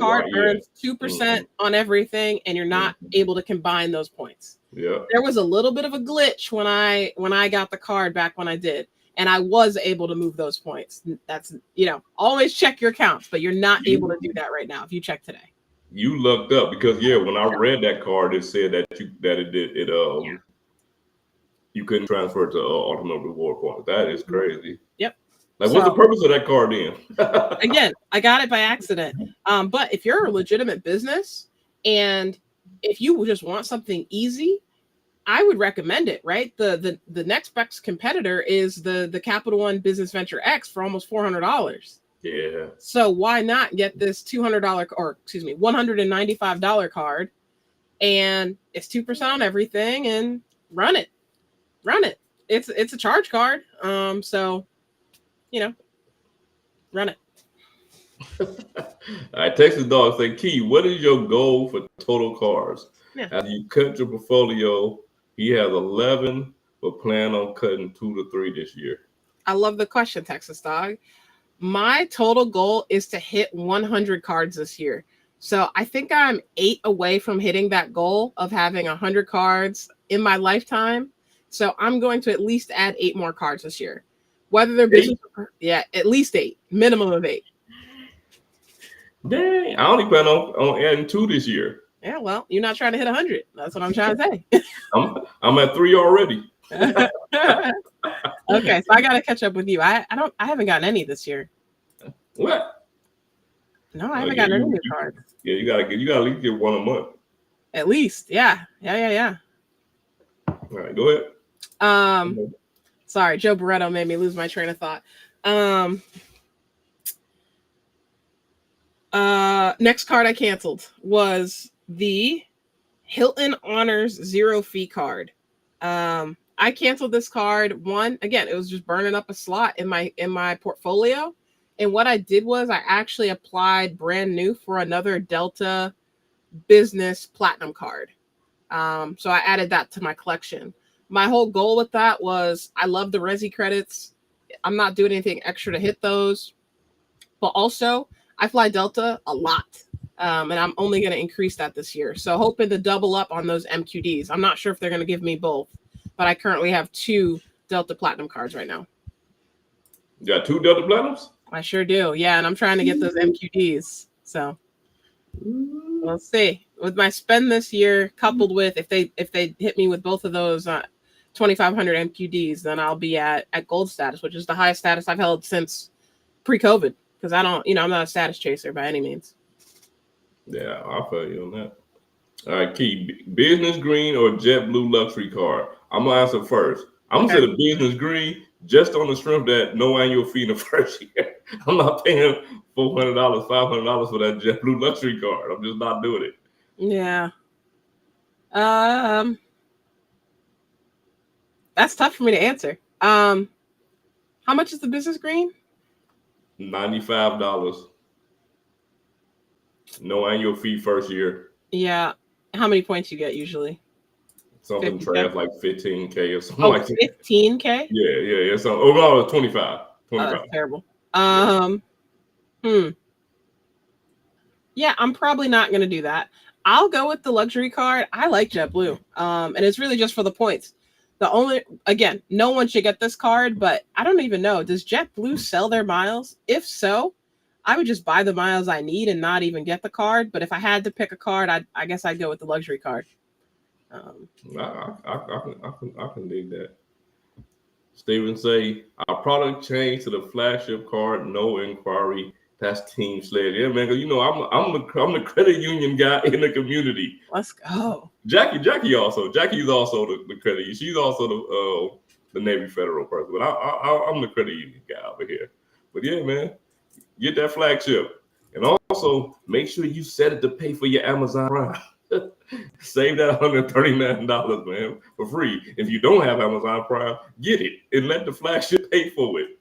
card earns 2% on everything, and you're not able to combine those points.
Yeah.
There was a little bit of a glitch when I got the card back when I did, and I was able to move those points. That's, always check your accounts, but you're not able to do that right now if you check today.
You lucked up because when I read that card, it said that you couldn't transfer to Ultimate Reward points. That is crazy.
Yep.
Like, what's the purpose of that card then?
Again, I got it by accident. But if you're a legitimate business and if you just want something easy, I would recommend it, right? The next best competitor is the Capital One Business Venture X for almost $400.
Yeah. So
why not get this $195 card, and it's 2% on everything, and run it. It's a charge card. So run it.
All right, Texas Dog say, Key, what is your goal for total cars?
Yeah.
As you cut your portfolio, he has 11, but plan on cutting 2 to 3 this year.
I love the question, Texas Dog. My total goal is to hit 100 cards this year. So I think I'm 8 away from hitting that goal of having 100 cards in my lifetime. So I'm going to at least add 8 more cards this year. Whether they're business, at least 8, minimum of 8.
Dang, I only plan on adding 2 this year.
Yeah, well, you're not trying to hit 100. That's what I'm trying to say.
I'm at 3 already.
Okay, so I gotta catch up with you. I haven't gotten any this year.
What?
No, I haven't gotten any new cards.
Yeah, you gotta at least get 1 a month.
At least, yeah.
All right, go ahead.
Sorry, Joe Barretto made me lose my train of thought. Next card I canceled was the Hilton Honors 0 fee card. I canceled this card. One, again, it was just burning up a slot in my portfolio. And what I did was I actually applied brand new for another Delta Business Platinum card. So I added that to my collection. My whole goal with that was I love the Resi credits. I'm not doing anything extra to hit those. But also, I fly Delta a lot. And I'm only going to increase that this year. So hoping to double up on those MQDs. I'm not sure if they're going to give me both, but I currently have 2 Delta Platinum cards right now.
You got 2 Delta Platinums?
I sure do. Yeah, and I'm trying to get those MQDs. So we'll see. With my spend this year, coupled with if they hit me with both of those 2,500 MQDs, then I'll be at gold status, which is the highest status I've held since pre-COVID. Because I'm not a status chaser by any means.
Yeah, I'll feel you on that. All right, Key, business green or JetBlue luxury card? I'm gonna answer first. I'm gonna say the business green just on the strength that no annual fee in the first year. I'm not paying $400, $500 for that JetBlue luxury card. I'm just not doing it.
Yeah. That's tough for me to answer. How much is the business green?
$95. No annual fee first year.
Yeah. How many points you get usually?
Something
50K?
trash like 15K or something
Oh,
like that.
15K?
Yeah. So overall, it's 25.
Oh, that's terrible.
Yeah.
Yeah, I'm probably not going to do that. I'll go with the luxury card. I like JetBlue. And it's really just for the points. Again, no one should get this card, but I don't even know. Does JetBlue sell their miles? If so, I would just buy the miles I need and not even get the card. But if I had to pick a card, I guess I'd go with the luxury card.
I can dig that. Steven say, our product changed to the flagship card, no inquiry. That's Team Sledge. Yeah, man. You know, I'm the credit union guy in the community.
Let's go.
Jackie's also the credit union. She's also the Navy Federal person. But I'm the credit union guy over here. But yeah, man, get that flagship. And also make sure you set it to pay for your Amazon Prime. Save that $139, man, for free. If you don't have Amazon Prime, get it and let the flagship pay for it.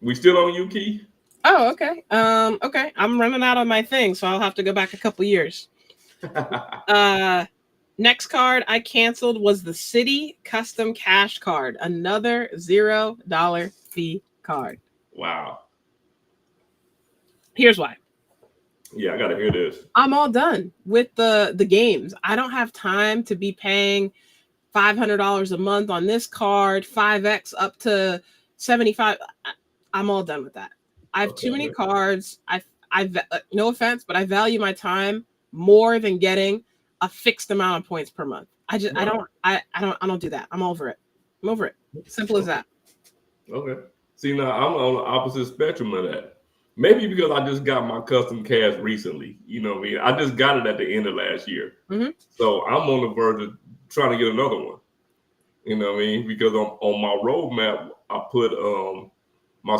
We still on you, Key?
Oh, okay. Okay. I'm running out of my thing, so I'll have to go back a couple years. Next card I canceled was the Citi Custom Cash card, another $0 fee card.
Wow.
Here's why.
Yeah, I gotta hear this.
I'm all done with the games. I don't have time to be paying $500 a month on this card, 5x up to 75. I'm all done with that. I have too many cards. I no offense, but I value my time more than getting a fixed amount of points per month. I don't do that. I'm over it. Simple as that.
Okay. See, now I'm on the opposite spectrum of that. Maybe because I just got my custom cash recently. You know what I mean? I just got it at the end of last year.
Mm-hmm.
So I'm on the verge of trying to get another one. You know what I mean? Because on my roadmap, I put my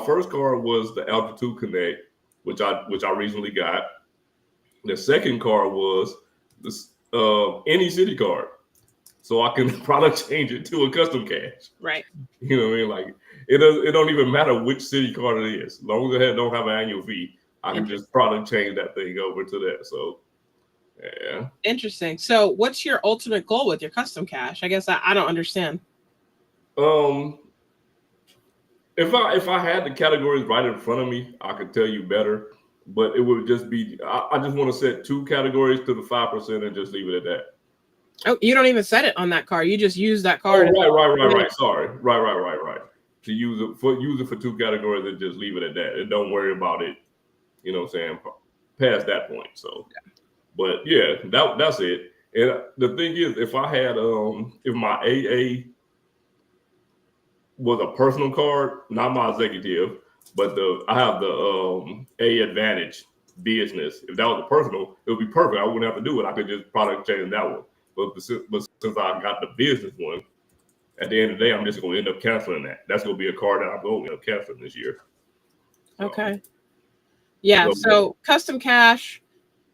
first card was the Altitude Connect, which I recently got. The second card was this any city card. So I can product change it to a custom cash.
Right.
You know what I mean? Like it don't even matter which city card it is. As long as it don't have an annual fee, I can just product change that thing over to that. So yeah.
Interesting. So what's your ultimate goal with your custom cash? I guess I don't understand.
If I had the categories right in front of me, I could tell you better. But it would just be I just want to set 2 categories to the 5% and just leave it at that.
Oh, you don't even set it on that card. You just use that card.
Oh, right. Sorry. Right. To use it for 2 categories and just leave it at that. And don't worry about it. You know what I'm saying? Past that point. So, but yeah, that's it. And the thing is, if I had if my AA was a personal card, not my executive, but I have the A Advantage business. If that was a personal, it would be perfect. I wouldn't have to do it. I could just product change that one. But since I got the business one, at the end of the day, I'm just going to end up canceling that. That's going to be a card that I'm going to end up canceling this year.
Okay. Yeah. So custom cash,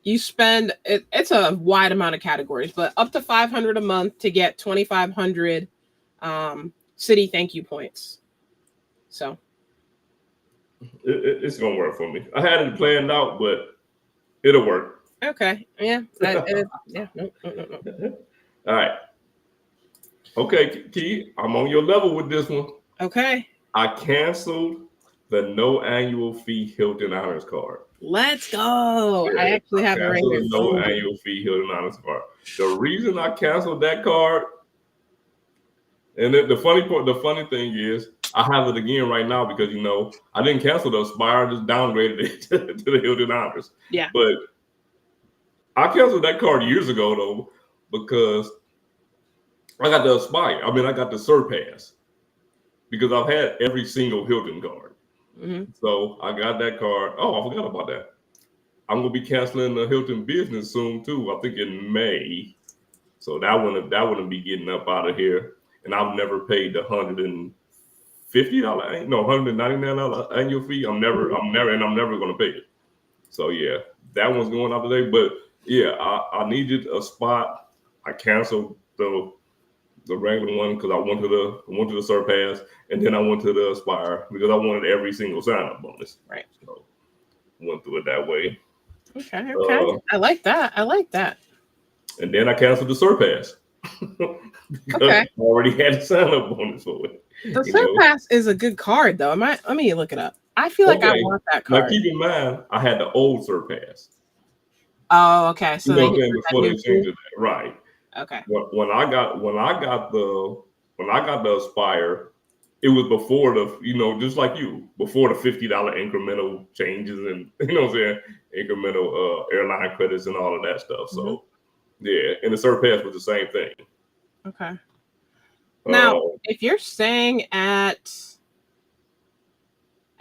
you spend it's a wide amount of categories, but up to $500 a month to get 2,500 Citi thank you points. So
it's going to work for me. I had it planned out, but it'll work.
Okay. Yeah. No.
All right. Okay, Key, I'm on your level with this one.
Okay.
I canceled the no annual fee Hilton Honors card.
Let's go. Yeah, I actually have it right here.
No annual fee Hilton Honors card. The reason I canceled that card, and the funny thing is, I have it again right now because I didn't cancel the Aspire, I just downgraded it to the Hilton Honors.
Yeah.
But I canceled that card years ago though because I got the Aspire. I mean, I got the Surpass because I've had every single Hilton card.
Mm-hmm.
So I got that card. Oh, I forgot about that. I'm gonna be canceling the Hilton Business soon too. I think in May. So that wouldn't be getting up out of here. And I've never paid the $199 annual fee. I'm never gonna pay it. So yeah, that one's going out today. But yeah, I needed a spot. I canceled the regular one because I went to the Surpass, and then I went to the Aspire because I wanted every single sign-up bonus.
Right.
So, went through it that way.
Okay. I like that.
And then I canceled the Surpass because I already had a sign up bonus for it.
The Surpass is a good card, though. Let me look it up. I feel like I want that card.
Now keep in mind, I had the old Surpass.
Oh, okay. So
you know what I'm saying, before they changed it, right?
Okay.
When I got the Aspire, it was before the just like you, before the $50 incremental changes and what I'm saying, incremental airline credits and all of that stuff. So yeah, and the Surpass was the same thing.
Okay. Now, if you're staying at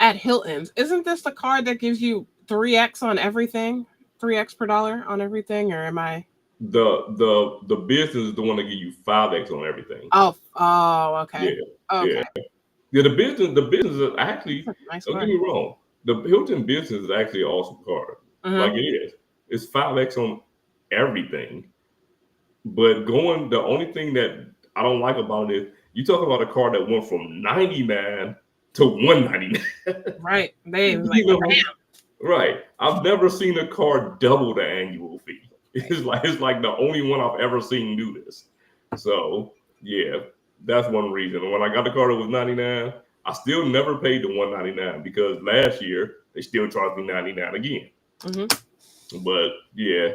Hilton's, isn't this the card that gives you 3x on everything? 3x per dollar on everything, or am I?
The business is the one that give you 5x on everything.
Oh, okay.
Yeah, okay. Yeah. The business is actually. Nice don't get me wrong. The Hilton Business is actually an awesome card. Like it is. It's 5x on everything. But the only thing that I don't like about it is you talk about a card that went from 99 to 199.
Right.
Right. I've never seen a card double the annual fee. It's like the only one I've ever seen do this. So yeah, that's one reason. When I got the card, it was 99. I still never paid the 199 because last year they still charged me 99 again. But yeah,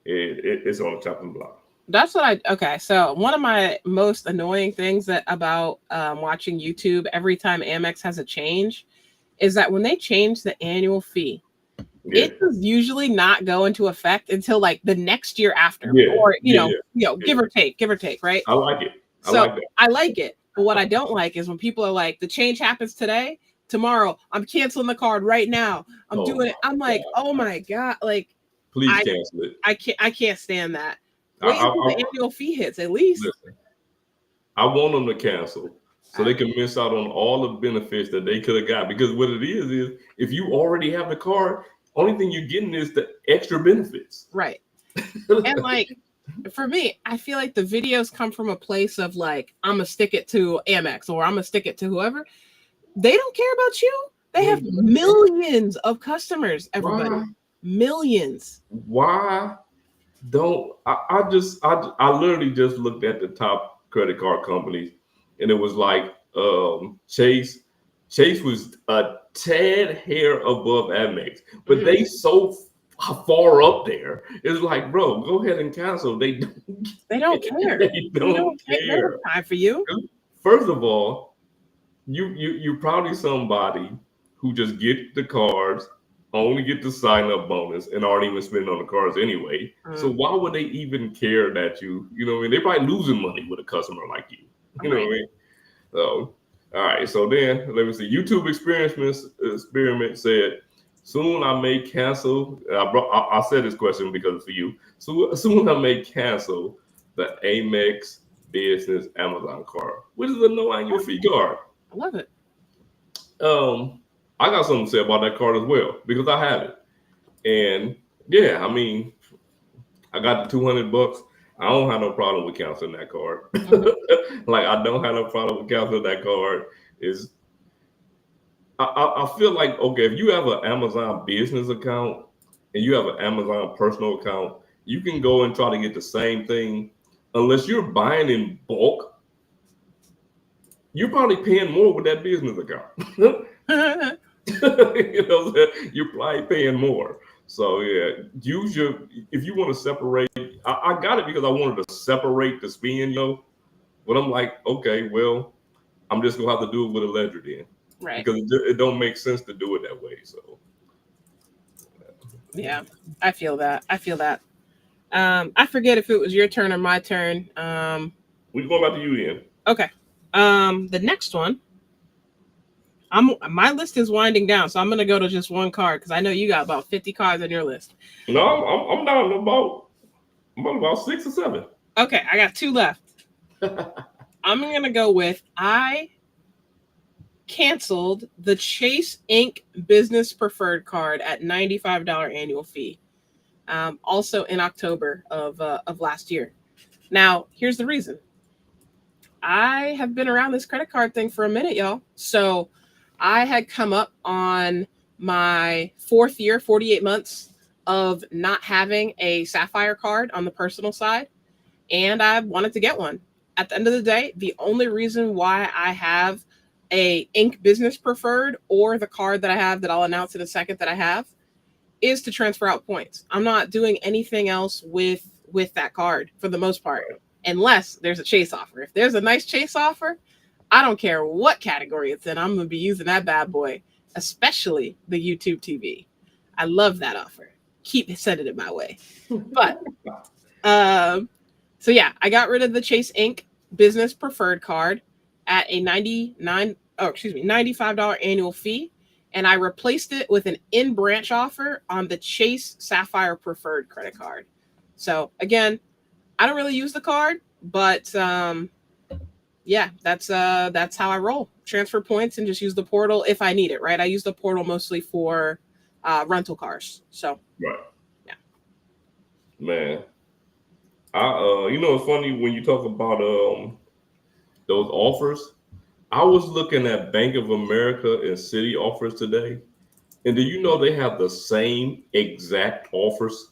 it's on the chopping block.
That's what so one of my most annoying things about watching YouTube every time Amex has a change is that when they change the annual fee, it does usually not go into effect until like the next year after, or give or take, right?
I like it.
I like it. But what I don't like is when people are like, the change happens today, tomorrow, I'm canceling the card right now. I'm doing it. I'm like, oh my God, like,
please cancel it.
I can't stand that. Wait until the annual fee hits at least.
Listen, I want them to cancel so they can miss out on all the benefits that they could have got. Because what it is if you already have the card, only thing you're getting is the extra benefits.
Right. And like, for me, I feel like the videos come from a place of like, I'm going to stick it to Amex or I'm going to stick it to whoever. They don't care about you. They have millions of customers, everybody. Why? Millions.
Why don't I literally just looked at the top credit card companies and it was like Chase was a tad hair above Amex, but they so far up there. It's like, bro, go ahead and cancel. They don't care. They don't care.
They don't have time for you.
First of all, you're probably somebody who just get the cards, only get the sign up bonus, and aren't even spending on the cards anyway. So why would they even care that you know what I mean? They're probably losing money with a customer like you. You know what I mean? So, all right. So then, let me see. YouTube experiment said, soon I may cancel. I said this question because it's for you. So soon I may cancel the Amex Business Amazon card, which is a no annual fee card.
I love it.
I got something to say about that card as well because I have it. And yeah, I mean, I got the $200. I don't have no problem with canceling that card. Like, I don't have no problem with canceling that card. I feel like, okay, if you have an Amazon business account and you have an Amazon personal account, you can go and try to get the same thing. Unless you're buying in bulk, you're probably paying more with that business account. You're probably paying more. So yeah, if you want to separate, I got it because I wanted to separate the spend, but I'm like, okay, well, I'm just gonna have to do it with a ledger then.
Right.
Because it don't make sense to do it that way. So
yeah, I feel that. I forget if it was your turn or my turn.
We're going back to you then.
Okay. The next one. My list is winding down, so I'm gonna go to just one card because I know you got about 50 cards on your list.
No, I'm down to about 6 or 7.
Okay, I got 2 left. I'm gonna go with I canceled the CharisMic Business Preferred card at $95 annual fee. Also in October of last year. Now, here's the reason. I have been around this credit card thing for a minute, y'all. So I had come up on my 4th year, 48 months of not having a Sapphire card on the personal side, and I wanted to get one. At the end of the day, the only reason why I have a Inc. Business Preferred, or the card that I have that I'll announce in a second that I have, is to transfer out points. I'm not doing anything else with that card for the most part, unless there's a Chase offer. If there's a nice Chase offer, I don't care what category it's in, I'm going to be using that bad boy, especially the YouTube TV. I love that offer. Keep sending it my way. But so yeah, I got rid of the Chase Inc. Business Preferred card at a $95 annual fee, and I replaced it with an in-branch offer on the Chase Sapphire Preferred credit card. So again, I don't really use the card, but yeah, that's how I roll. Transfer points and just use the portal if I need it, right? I use the portal mostly for rental cars. So
Right.
Yeah.
Man. It's funny when you talk about those offers. I was looking at Bank of America and Citi offers today, and do you know they have the same exact offers,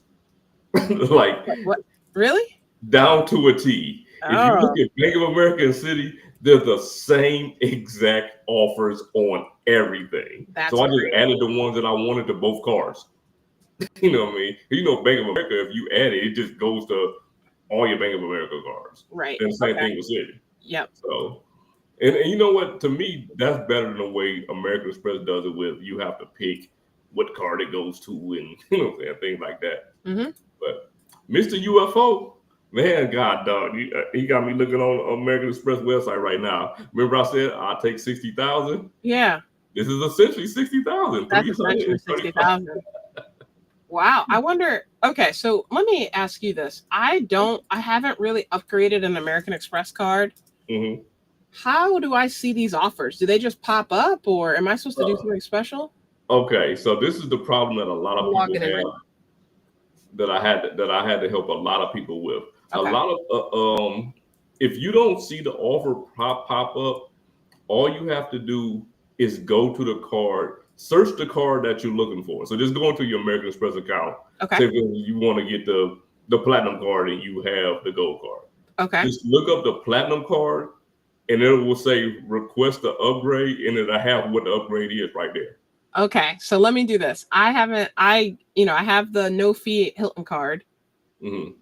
like
What? Really?
down to a T. If you look
Oh,
at Bank of America and Citi, they're the same exact offers on everything.
that's
So I just
great.
added the ones that I wanted to both cards. You know what I mean? Bank of America, if you add it, it just goes to all your Bank of America cards.
Right.
And same
Okay.
thing with Citi.
Yep.
So, and you know what? To me, that's better than the way American Express does it, with you have to pick what card it goes to, and things like that.
Mm-hmm.
But Mr. UFO, man, God, dog, he got me looking on American Express website right now. Remember, I said I'll take 60,000.
Yeah,
This is essentially 60,000.
that's essentially 60,000. Wow. I wonder. Okay, so let me ask you this. I haven't really upgraded an American Express card.
Mm-hmm.
How do I see these offers? Do they just pop up, or am I supposed to do something special?
Okay, so this is the problem that a lot of people have, that I had to help a lot of people with.
Okay.
A lot of if you don't see the offer pop up, all you have to do is go to the card, search the card that you're looking for. So just go into your American Express account.
Okay.
Say if you want to get the platinum card and you have the gold card.
Okay.
Just look up the platinum card, and it will say request the upgrade, and it'll have what the upgrade is right there.
Okay, so let me do this. I have the no fee Hilton card.
Mm-hmm.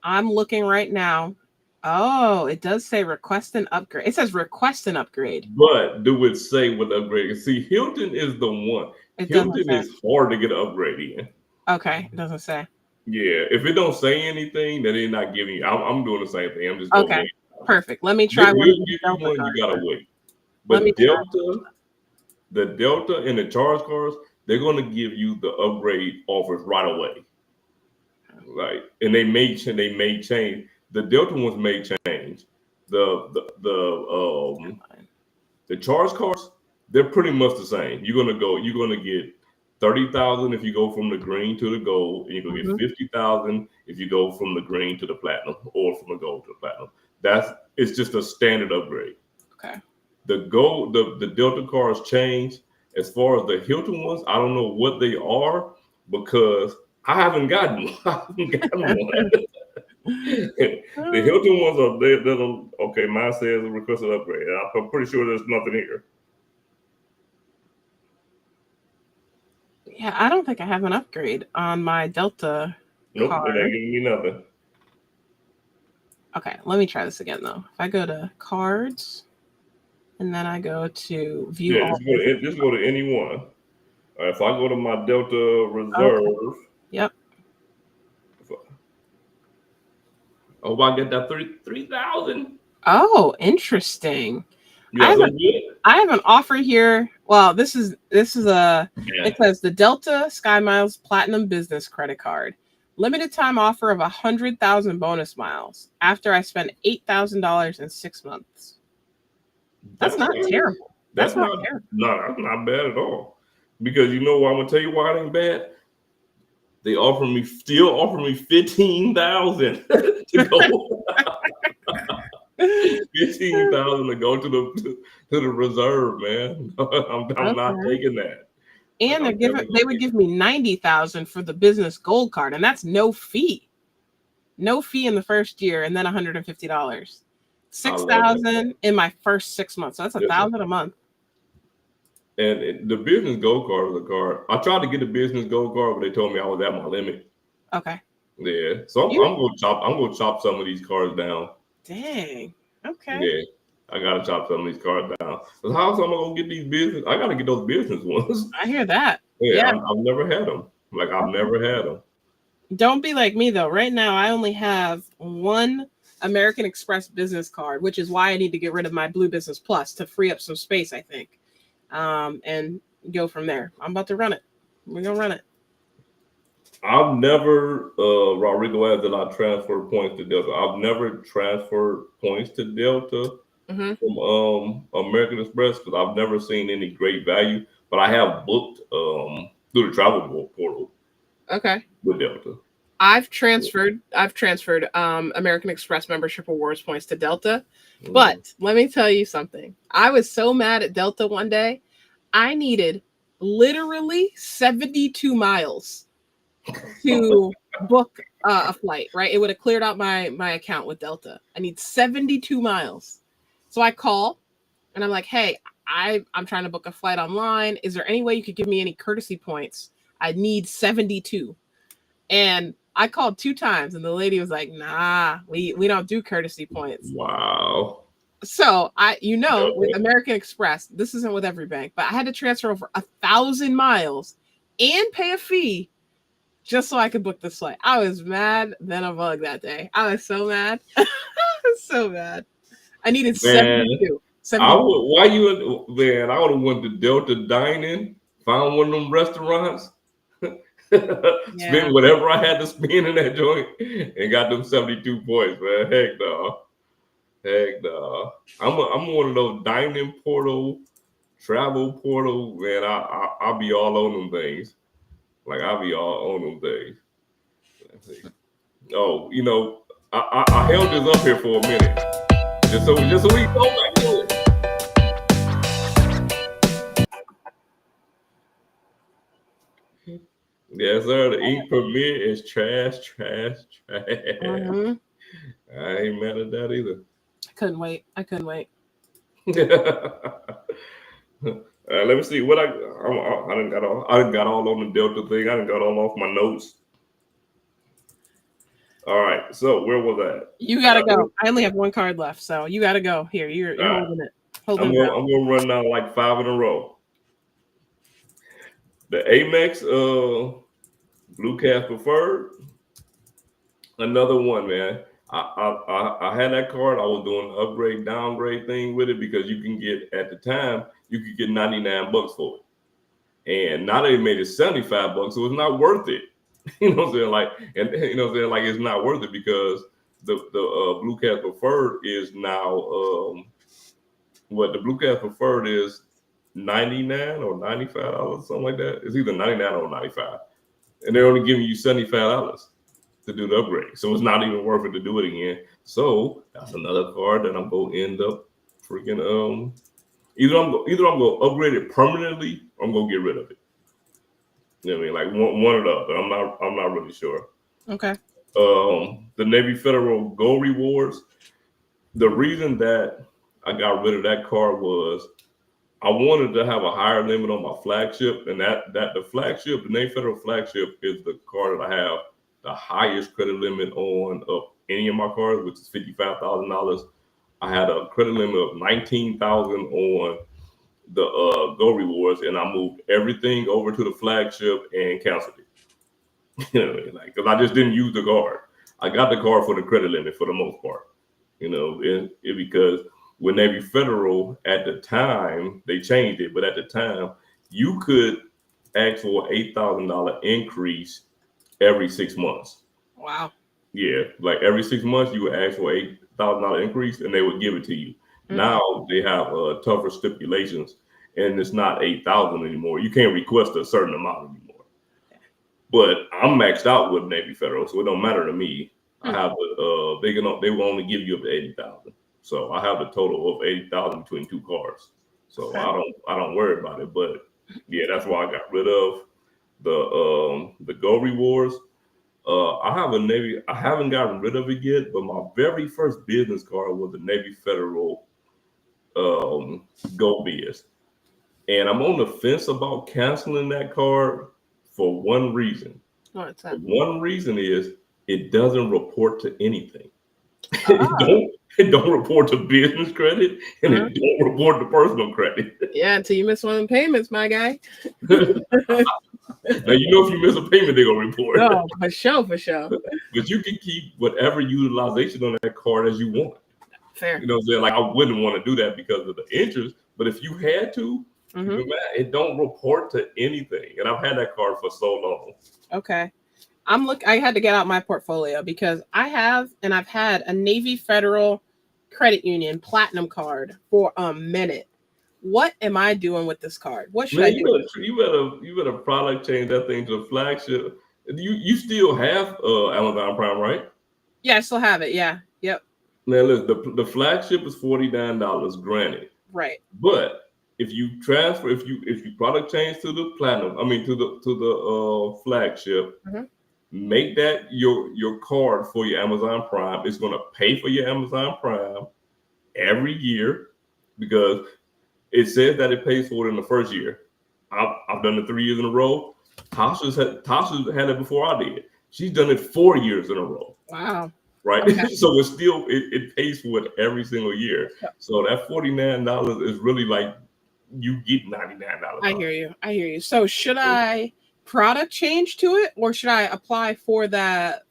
I'm looking right now. Oh, it does say request an upgrade. It says request an upgrade.
But do it say what the upgrade is? See, Hilton is the one. Hilton is hard to get an upgrade in.
Okay, it doesn't say.
Yeah, if it don't say anything, then they're not giving you. I'm doing the same thing. I'm just
okay. Perfect. Let me try one.
You gotta wait. But the Delta and the charge cards, they're gonna give you the upgrade offers right away. Like, and they may change. The Delta ones may change. The charge cards, they're pretty much the same. You're gonna get 30,000 if you go from the green to the gold, and you're gonna get 50,000 if you go from the green to the platinum, or from the gold to the platinum. It's just a standard upgrade.
Okay.
The Delta cards change. As far as the Hilton ones, I don't know what they are, because I haven't gotten one. The Hilton ones are they're okay. Mine says requested upgrade. I'm pretty sure there's nothing here.
Yeah, I don't think I have an upgrade on my Delta
Nope,
card.
it ain't giving me nothing.
Okay, let me try this again though. If I go to cards, and then I go to view.
Yeah, just go to any one. If I go to my Delta Reserve.
Okay. Yep.
Oh, I get that 3,000.
Oh, interesting.
Yeah,
I have an offer here. Well, this is it says the Delta Sky Miles Platinum Business Credit Card. Limited time offer of 100,000 bonus miles after I spend $8,000 in 6 months. That's not terrible. That's not terrible.
No, that's not bad at all. Because you know what? I'm gonna tell you why it ain't bad. They still offer me 15,000 to go. 15,000 to go to the reserve, man. I'm not taking that.
And
Like,
they would give me 90,000 for the business gold card, and that's no fee in the first year, and then $150. 6,000 in my first 6 months. So that's $1,000 a month.
And the business gold card was a card. I tried to get the business gold card, but they told me I was at my limit.
Okay.
Yeah. So I'm gonna chop some of these cards down.
Dang. Okay.
Yeah. I gotta chop some of these cards down. Cause how am I gonna get these business? I gotta get those business ones.
I hear that.
Yeah. I've never had them. Like I've never had them.
Don't be like me though. Right now, I only have one American Express business card, which is why I need to get rid of my Blue Business Plus to free up some space, I think. And go from there. I'm about to run it. We're gonna run it.
I've never, Rodrigo asked that I transfer points to Delta. I've never transferred points to Delta from American Express because I've never seen any great value. But I have booked through the travel portal.
Okay.
With Delta.
I've transferred American Express membership rewards points to Delta. But let me tell you something. I was so mad at Delta one day. I needed literally 72 miles to book a flight, right? It would have cleared out my account with Delta. I need 72 miles. So I call and I'm like, hey, I'm trying to book a flight online. Is there any way you could give me any courtesy points? I need 72. And I called 2 times and the lady was like, nah, we don't do courtesy points.
Wow.
So with American Express, this isn't with every bank, but I had to transfer over 1,000 miles and pay a fee just so I could book this flight. I was mad than a bug that day. I was so mad. I was so mad. I needed 72.
I would have went to Delta Dining, found one of them restaurants, spent whatever I had to spend in that joint, and got them 72 points, man. Heck no. I'm one of those dining portal, travel portal, man. I'll be all on them things. Like I'll be all on them things. Oh, I held this up here for a minute. Just so we go back to it. Yes, sir. The ink permit is trash.
Mm-hmm.
I ain't mad at that either.
I couldn't wait.
Let me see what I done got all on the Delta thing. I done got all off my notes. All right. So where was that?
You gotta go. I only have one card left, so you gotta go. Here, you're holding it.
I'm gonna run down like 5 in a row. The Amex Blue Cast Preferred. Another one, man. I had that card. I was doing an upgrade downgrade thing with it because you can get at the time you could get $99 for it, and now they made it $75, so it's not worth it. You know what I'm saying? Like, and you know what I'm saying? Like, it's not worth it because the Blue Cast Preferred is now what the Blue Cast Preferred is $99 or $95, something like that. It's either $99 or $95, and they're only giving you $75 to do the upgrade. So it's not even worth it to do it again. So that's another card that I'm gonna end up freaking either I'm gonna upgrade it permanently or I'm gonna get rid of it. You know what I mean? Like one or the other. I'm not really sure.
Okay.
The Navy Federal Gold Rewards. The reason that I got rid of that card was I wanted to have a higher limit on my flagship, and that the flagship, the Navy Federal flagship, is the card that I have the highest credit limit on of any of my cards, which is $55,000. I had a credit limit of $19,000 on the Go Rewards, and I moved everything over to the flagship and canceled it. You know, like, because I just didn't use the card. I got the card for the credit limit for the most part. You know, because with Navy Federal at the time they changed it, but at the time you could ask for an $8,000 increase every 6 months.
Wow.
Yeah, like every 6 months you would ask for $8,000 increase, and they would give it to you. Mm-hmm. Now they have tougher stipulations, and it's not $8,000 anymore. You can't request a certain amount anymore. But I'm maxed out with Navy Federal, so it don't matter to me. Mm-hmm. I have they will only give you up to $80,000. So I have a total of $80,000 between 2 cards. So okay. I don't worry about it. But Yeah, that's why I got rid of the Go Rewards. I have a Navy. I haven't gotten rid of it yet, but my very first business card was a Navy Federal Go Biz, and I'm on the fence about canceling that card for one reason.
What's
The
that?
one reason is it doesn't report to anything. It
Ah,
don't. It don't report to business credit, and it don't report to personal credit.
yeah, until you miss one of the payments, my guy.
Now you know if you miss a payment, they're gonna report.
No, for sure, for sure.
But you can keep whatever utilization on that card as you want.
Fair.
You know what I'm saying? Like I wouldn't want to do that because of the interest, but if you had to, it don't report to anything. And I've had that card for so long.
Okay. I had to get out my portfolio because I've had a Navy Federal Credit Union Platinum card for a minute. What am I doing with this card? What should I do?
You better product change that thing to a flagship. You still have Amazon Prime, right?
Yeah, I still have it. Yeah. Yep.
Now look, the flagship is $49, granted.
Right.
But if you transfer, if you product change to the platinum, I mean to the flagship, make that your card for your Amazon Prime. It's going to pay for your Amazon Prime every year because it says that it pays for it in the first year. I've done it 3 years in a row. Tasha's had it before I did. She's done it 4 years in a row.
Wow.
Right.
Okay.
So it's still it pays for it every single year. Yep. So that $49 is really like you get $99.
I hear you. So should I product change to it, or should I apply for the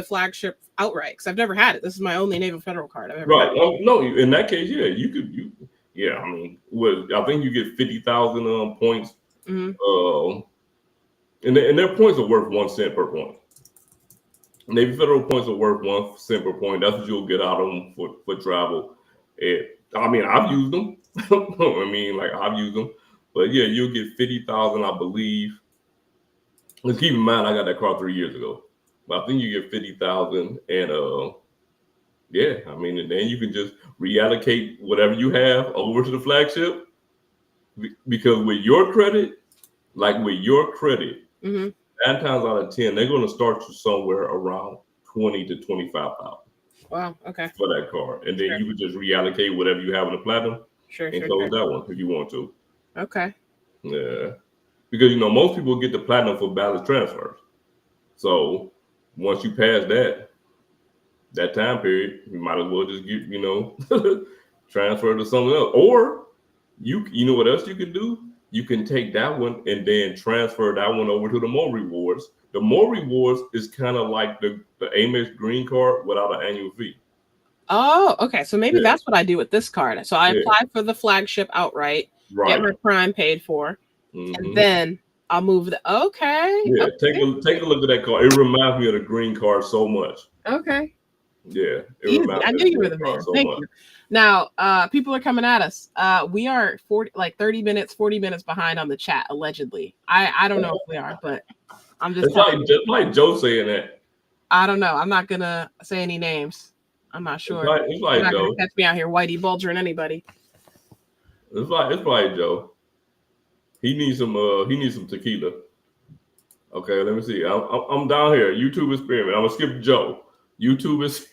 flagship outright? Because I've never had it. This is my only Navy Federal card I've ever had.
No, in that case, yeah, you could. I mean, I think you get 50,000 points. And their points are worth 1 cent per point. Navy Federal points are worth 1 cent per point. That's what you'll get out of them for travel. I mean, I've used them. I've used them. But yeah, you'll get 50,000, I believe. Let's keep in mind, I got that card 3 years ago. But I think you get 50,000, and and then you can just reallocate whatever you have over to the flagship. Because with your credit, 9 times out of 10, they're going to start you somewhere around 20 to 25,000.
Wow. Okay.
For that card, and then you would just reallocate whatever you have in the platinum. And close that one if you want to.
Okay.
Yeah, because most people get the platinum for balance transfers. So once you pass that time period, you might as well just get transfer to something else. Or you know what else you can do? You can take that one and then transfer that one over to the More Rewards. The More Rewards is kind of like the Amex Green Card without an annual fee.
Oh, okay. So maybe that's what I do with this card. So I apply for the flagship outright, get my Prime paid for, and then I'll move okay.
Yeah, take a look at that card. It reminds me of the green card so much.
Okay.
Yeah.
I knew you were the man. Thank you. Now, people are coming at us. We are 40 minutes behind on the chat, allegedly. I don't know if we are, but I'm just
like Joe saying that.
I don't know. I'm not gonna say any names. I'm not sure.
It's like
You're not
Joe.
gonna catch me out here, Whitey Bulgering anybody.
It's like Joe. He needs some tequila. Okay, let me see. I'm down here. YouTube experiment. I'm gonna skip Joe. YouTube is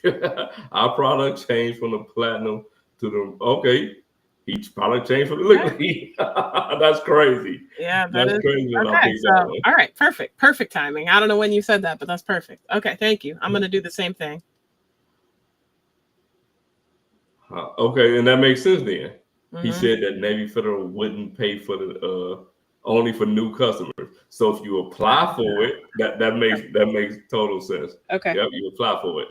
our product changed from the platinum to the each product changed from the liquid. That's crazy.
Yeah,
that's crazy.
Okay, so all right, perfect timing. I don't know when you said that, but that's perfect. Okay, thank you. I'm gonna do the same thing.
Okay, and that makes sense then. He said that Navy Federal wouldn't pay for the only for new customers. So if you apply for it, that makes total sense.
Okay.
Yep, you apply for it.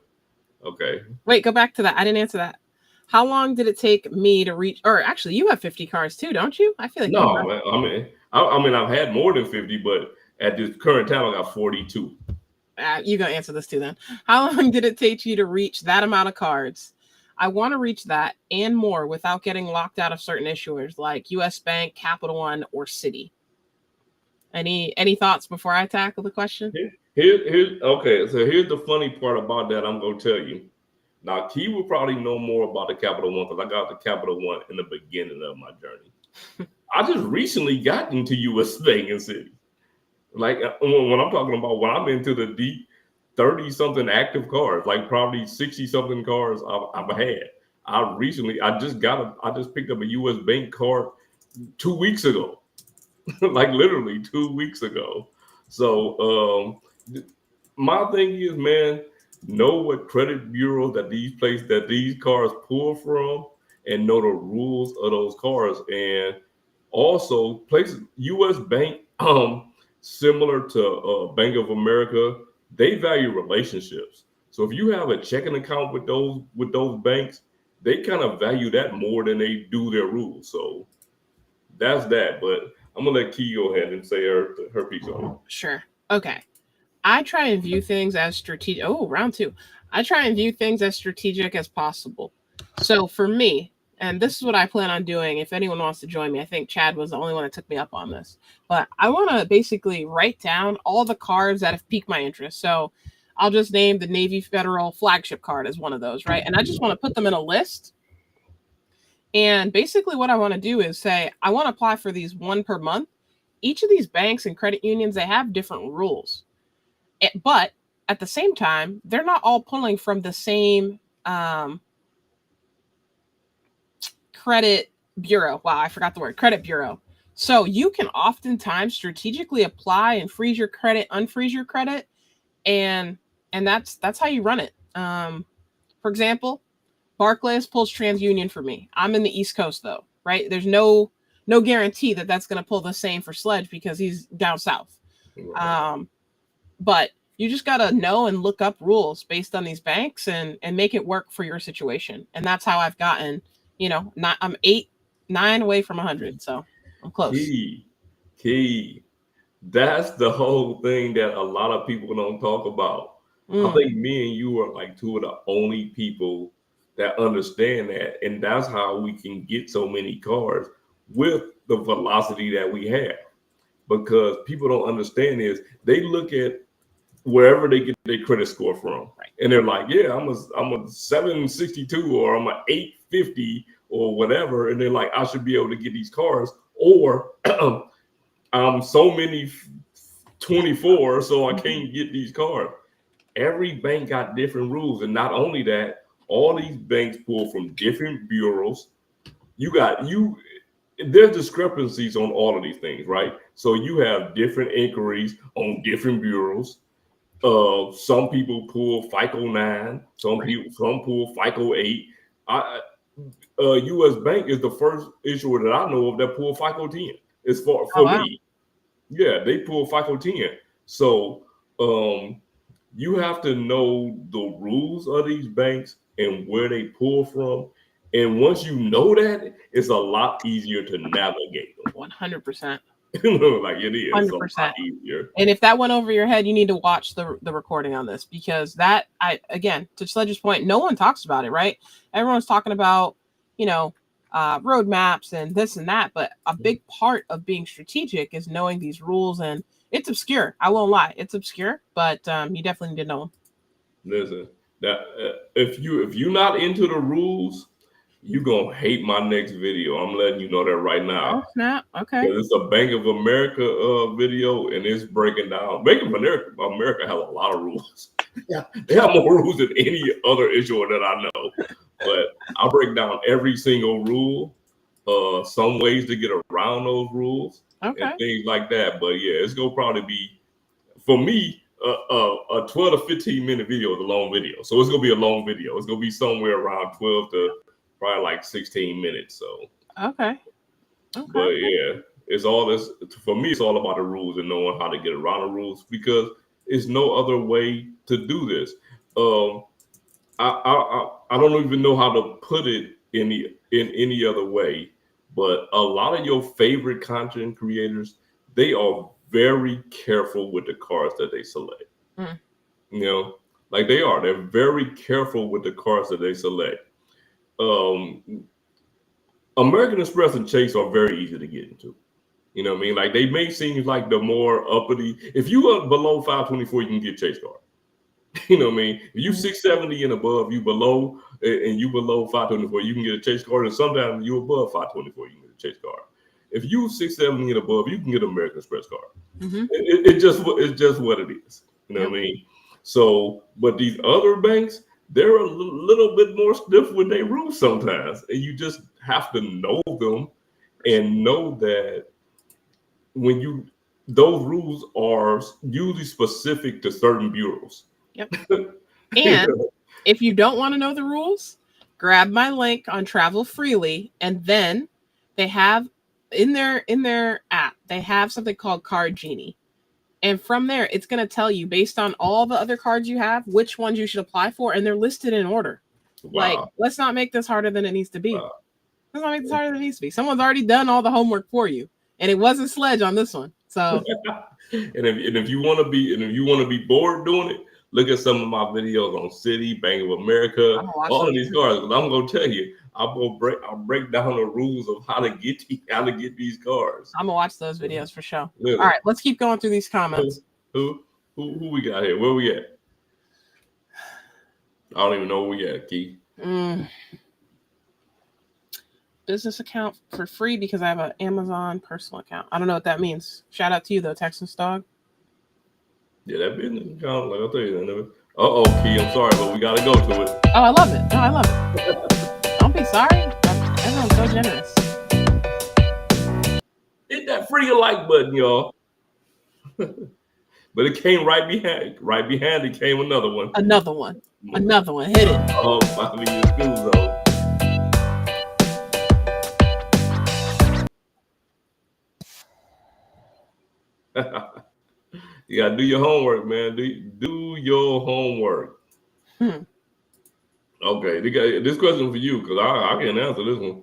Okay.
Wait, go back to that. I didn't answer that. How long did it take me to reach? Or actually, you have 50 cars too, don't you? I feel like
no. Man, I mean, I've had more than 50, but at this current time, I got 42.
You gonna answer this too then? How long did it take you to reach that amount of cards? I want to reach that and more without getting locked out of certain issuers like U.S. Bank, Capital One, or Citi. Any thoughts before I tackle the question?
Okay, so here's the funny part about that. I'm gonna tell you. Now, Key will probably know more about the Capital One because I got the Capital One in the beginning of my journey. I just recently got into U.S. banking city. Like when I'm talking about when I'm into the deep 30 something active cards, like probably 60 something cards I've had. I just picked up a U.S. bank card 2 weeks ago, like literally 2 weeks ago. So my thing is, man, know what credit bureau that these cards pull from, and know the rules of those cards, and also places U.S. Bank, similar to Bank of America, they value relationships. So if you have a checking account with those banks, they kind of value that more than they do their rules. So that's that. But I'm gonna let Key go ahead and say her piece on it.
Sure. Okay. I try and view things as strategic. Oh, round two. I try and view things as strategic as possible. So for me, and this is what I plan on doing if anyone wants to join me. I think Chad was the only one that took me up on this. But I want to basically write down all the cards that have piqued my interest. So I'll just name the Navy Federal flagship card as one of those, right? And I just want to put them in a list. And basically what I want to do is say, I want to apply for these one per month. Each of these banks and credit unions, they have different rules. But at the same time, they're not all pulling from the same credit bureau. Wow, I forgot the word, credit bureau. So you can oftentimes strategically apply and freeze your credit, unfreeze your credit, and that's how you run it. For example, Barclays pulls TransUnion for me. I'm in the East Coast though, right? There's no guarantee that that's going to pull the same for Sledge because he's down south. But you just got to know and look up rules based on these banks and make it work for your situation. And that's how I've gotten, I'm 9 away from 100. So I'm close.
Key. That's the whole thing that a lot of people don't talk about. I think me and you are like two of the only people that understand that. And that's how we can get so many cards with the velocity that we have. Because people don't understand is they look at wherever they get their credit score from.
Right.
And they're like, yeah, I'm a 762 or I'm a 850 or whatever. And they're like, I should be able to get these cards. Or I'm so many 24, so I can't get these cards. Every bank got different rules. And not only that, all these banks pull from different bureaus. There's discrepancies on all of these things, right? So you have different inquiries on different bureaus. Some people pull FICO 9, some pull FICO 8. U.S. Bank is the first issuer that I know of that pull FICO 10. It's for me. Yeah, they pull FICO 10. So you have to know the rules of these banks and where they pull from. And once you know that, it's a lot easier to navigate them.
100%.
Like it is
100%.
a lot easier.
And if that went over your head, you need to watch the recording on this, because that, again, to Sledge's point, no one talks about it, right? Everyone's talking about, roadmaps and this and that, but a big part of being strategic is knowing these rules, and it's obscure. I won't lie, it's obscure, but you definitely need to know them.
Listen, that if you're not into the rules, you're gonna hate my next video. I'm letting you know that right now.
Oh, snap. Okay.
It's a Bank of America video, and it's breaking down. Bank of America has a lot of rules. Yeah, they have more rules than any other issuer that I know. But I'll break down every single rule, some ways to get around those rules, and things like that. But yeah, it's gonna probably be, for me, a 12 to 15 minute video is a long video. So it's gonna be a long video. It's gonna be somewhere around 12 to probably like 16 minutes. So
okay.
But yeah, it's all this for me. It's all about the rules and knowing how to get around the rules, because it's no other way to do this. I don't even know how to put it in any other way, but a lot of your favorite content creators, they are very careful with the cards that they select. Like they're very careful with the cards that they select. American Express and Chase are very easy to get into. You know what I mean? Like they may seem like the more uppity. If you are below 524, you can get Chase card. You know what I mean? If you 670 and above, you below, and you below 524, you can get a Chase card. And sometimes you above 524, you can get a Chase card. If you 670 and above, you can get an American Express card.
Mm-hmm.
It's just what it is. You know what I mean? So, but these other banks, they're a little bit more stiff with their rules sometimes, and you just have to know them and know that when those rules are usually specific to certain bureaus.
Yep. And if you don't want to know the rules, grab my link on Travel Freely, and then they have in their app, they have something called Card Genie. And from there, it's going to tell you, based on all the other cards you have, which ones you should apply for, and they're listed in order.
Wow.
Like, let's not make this harder than it needs to be.
Wow.
Let's not make this harder than it needs to be. Someone's already done all the homework for you, and it wasn't Sledge on this one. So,
and if you want to be bored doing it, look at some of my videos on Citi, Bank of America, all of these cards. I'm gonna tell you, I'll break down the rules of how to get these cards.
I'm gonna watch those videos for sure. Really? All right, let's keep going through these comments.
Who we got here? Where we at? I don't even know where we at, Keith.
Business account for free because I have an Amazon personal account. I don't know what that means. Shout out to you though, Texas Dog.
Yeah, that business account, like I'll tell you that. Key, I'm sorry, but we gotta go to it.
Oh, I love it. No, I love it. Don't be sorry. Everyone's so generous.
Hit that freaking like button, y'all. But it came right behind. Right behind it came another one.
Another one. Hit it.
Oh, finally in school though. You gotta do your homework, man. Do your homework. Okay, this question for you because I can't answer this one.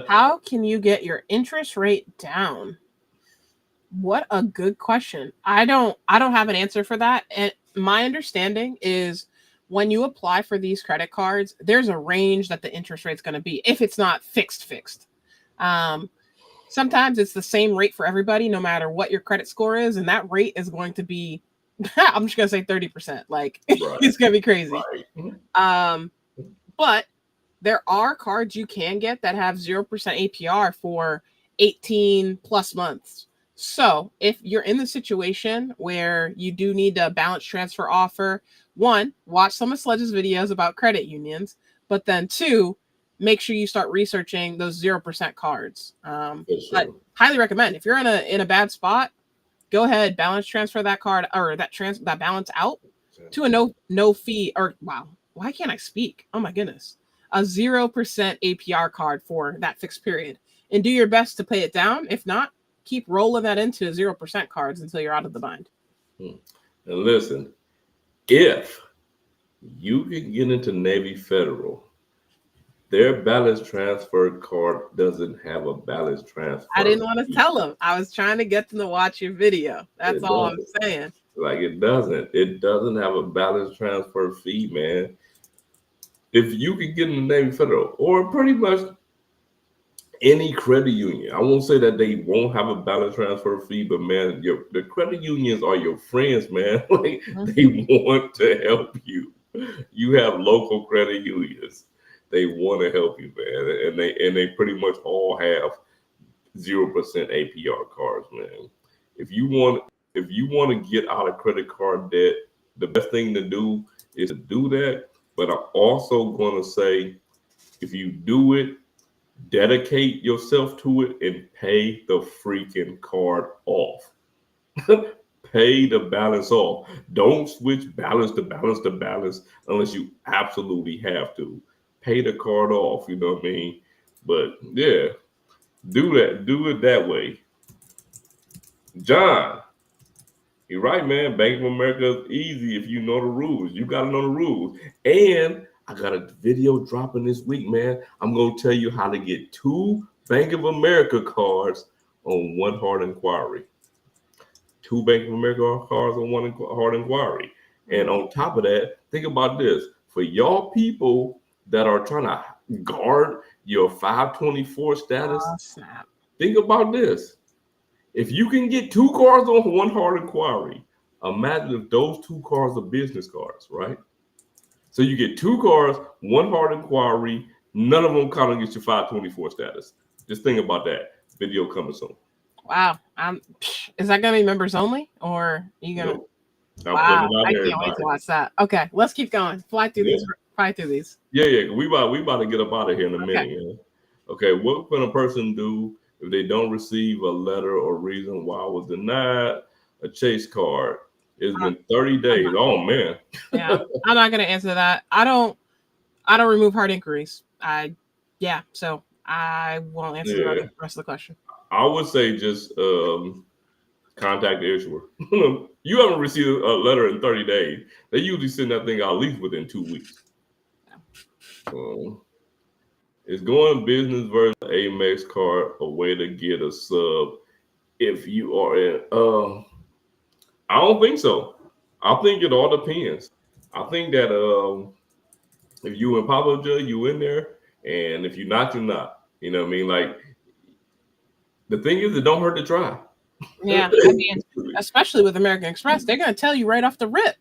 How can you get your interest rate down? What a good question. I don't have an answer for that. And my understanding is when you apply for these credit cards, there's a range that the interest rate's going to be if it's not fixed. Sometimes it's the same rate for everybody, no matter what your credit score is. And that rate is going to be, I'm just going to say 30%. Like, right. It's going to be crazy. Right. But there are cards you can get that have 0% APR for 18 plus months. So if you're in the situation where you do need a balance transfer offer, one, watch some of Sledge's videos about credit unions, but then two, make sure you start researching those 0% cards. I highly recommend if you're in a bad spot, go ahead, balance transfer that card or that balance out to a no fee or wow, why can't I speak? Oh my goodness. A 0% APR card for that fixed period and do your best to pay it down. If not, keep rolling that into 0% cards until you're out of the bind.
And listen, if you can get into Navy Federal, their balance transfer card doesn't have a balance transfer.
I didn't want to tell them. I was trying to get them to watch your video. That's all I'm saying.
Like it doesn't have a balance transfer fee, man. If you can get in the Navy Federal or pretty much any credit union, I won't say that they won't have a balance transfer fee, but man, the credit unions are your friends, man. Like they want to help you. You have local credit unions. They want to help you, man, and they pretty much all have 0% APR cards, man. If you want to get out of credit card debt, the best thing to do is to do that. But I'm also going to say, if you do it, dedicate yourself to it and pay the freaking card off. Pay the balance off. Don't switch balance to balance unless you absolutely have to. Pay the card off, you know what I mean? But yeah, do that. Do it that way. John, you're right, man. Bank of America is easy if you know the rules. You got to know the rules. And I got a video dropping this week, man. I'm going to tell you how to get 2 Bank of America cards on one hard inquiry. 2 Bank of America cards on one hard inquiry. And on top of that, think about this. For y'all people that are trying to guard your 524 status, think about this. If you can get 2 cards on one hard inquiry, imagine if those 2 cards are business cards, right? So you get 2 cards, one hard inquiry, none of them count against your 524 status. Just think about that. Video coming soon.
Wow. Is that gonna be members only, or are you gonna?
No, I'm putting
Wow,
it out
I
there.
can't wait to watch that. Okay, let's keep going. Fly through these.
Yeah. We about to get up out of here in a minute. Yeah. Okay, what can a person do if they don't receive a letter or reason why was denied a chase card? It's been 30 days. Oh man.
Yeah, I'm not gonna answer that. I don't remove hard inquiries. So I won't answer the rest of the question.
I would say just contact the issuer. You haven't received a letter in 30 days. They usually send that thing out at least within 2 weeks. Is going business versus Amex card a way to get a sub if you are in? I don't think so. I think it all depends. I think that if you in Papa Judge, you in there, and if you're not, you're not. You know what I mean? Like the thing is, it don't hurt to try.
Yeah, I mean, especially with American Express, they're gonna tell you right off the rip.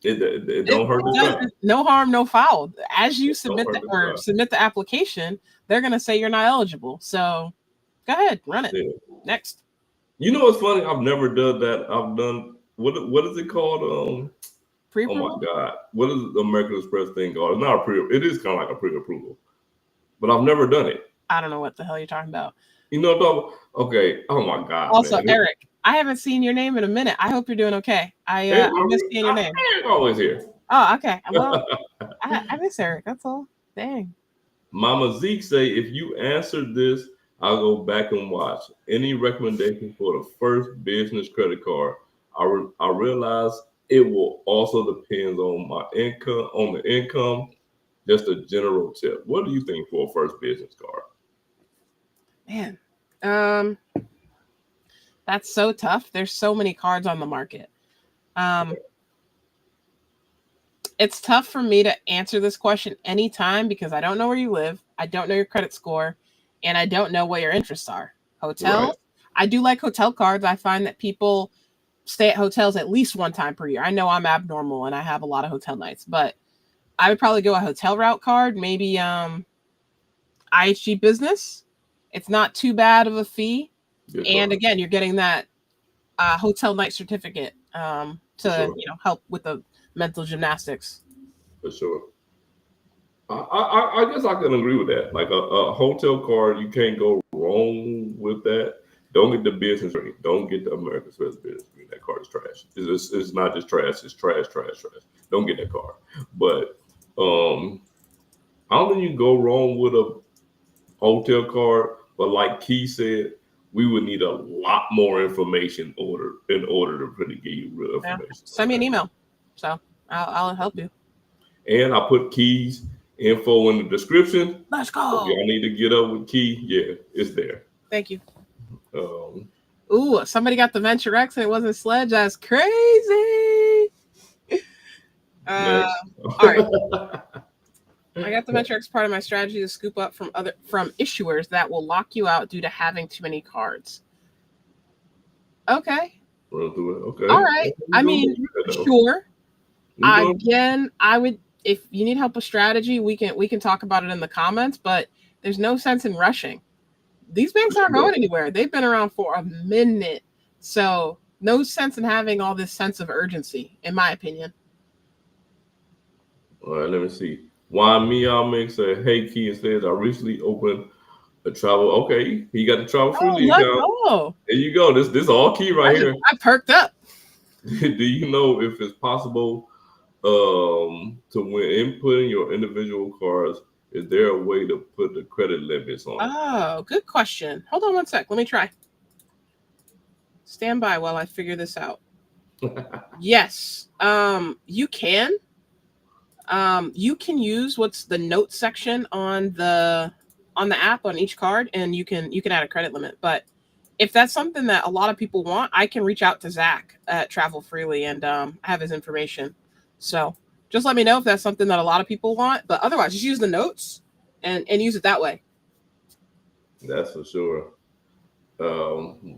It don't hurt to try.
No harm, no foul. As you submit the application, they're gonna say you're not eligible. So go ahead, run it. Yeah. Next.
You know what's funny? I've never done that. I've done what is it called? Pre-approval? Oh my God. What is the American Express thing called? It's not a pre, it is kind of like a pre-approval. But I've never done it.
I don't know what the hell you're talking about.
You know, okay. Oh my God.
Also, man. Eric, I haven't seen your name in a minute. I hope you're doing okay. I miss seeing your name.
I'm always here.
Oh, okay. Well, I miss Eric. That's all. Dang.
Mama Zeke say, if you answered this, I'll go back and watch. Any recommendation for the first business credit card? I realize it will also depend on my income, on the income. Just a general tip. What do you think for a first business card?
Man, that's so tough. There's so many cards on the market. It's tough for me to answer this question anytime because I don't know where you live. I don't know your credit score, and I don't know what your interests are. Hotels. Right. I do like hotel cards. I find that people stay at hotels at least one time per year. I know I'm abnormal and I have a lot of hotel nights, but I would probably go a hotel route card, maybe IHG Business. It's not too bad of a fee. Good and card. Again, you're getting that hotel night certificate to sure. Help with the mental gymnastics.
For sure. I guess I can agree with that. Like a hotel card, you can't go wrong with that. Don't get the business rate. Don't get the American Express business rate. That card is trash. It's not just trash. It's trash. Don't get that card. But I don't think you can go wrong with a hotel card. But like Key said, we would need a lot more information in order to really give you real information.
Yeah. Send me an email. So I'll help you.
And I put Key's info in the description.
Let's go.
If y'all need to get up with Key, yeah, it's there.
Thank you. Ooh, somebody got the Venture X and it wasn't Sledge. That's crazy. All right. I got the Venture X part of my strategy to scoop up from issuers that will lock you out due to having too many cards. Okay.
Okay.
All right. I mean, sure. Again, I would, if you need help with strategy, we can talk about it in the comments, but there's no sense in rushing. These banks aren't going anywhere. They've been around for a minute. So no sense in having all this sense of urgency, in my opinion.
All right, let me see. Why Meow makes a hey Key and says I recently opened a travel. Okay, he got the travel freely account. There you go. This all Key right here.
I perked up.
Do you know if it's possible to when inputting your individual cards, is there a way to put the credit limits on?
Oh, good question. Hold on one sec. Let me try. Stand by while I figure this out. Yes, you can. You can use what's the notes section on the app on each card, and you can add a credit limit. But if that's something that a lot of people want, I can reach out to Zach at Travel Freely and have his information. So just let me know if that's something that a lot of people want. But otherwise, just use the notes and use it that way.
That's for sure.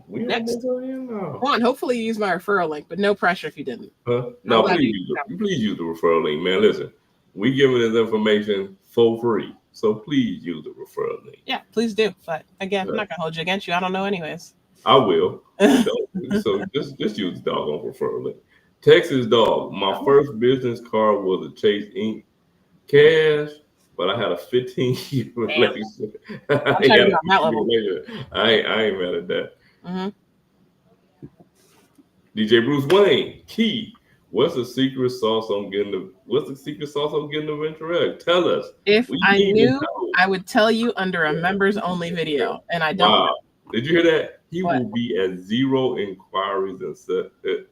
Next. Juan, hopefully you use my referral link, but no pressure if you didn't.
No, please use the referral link, man. Listen, we giving this information for free. So please use the referral link.
Yeah, please do. But again, I'm not gonna hold you against you. I don't know anyways.
I will. So just use the doggone referral link. Texas dog. My first business card was a CharisMic Cash, but I had a 15-year relationship.
I'm trying to be on that level.
I ain't mad at that.
Mm-hmm.
DJ Bruce Wayne, Key. What's the secret sauce on getting the venture egg? Tell us.
If I knew, I would tell you under a members only video, and I don't.
Wow. Did you hear that? He will be at 0 inquiries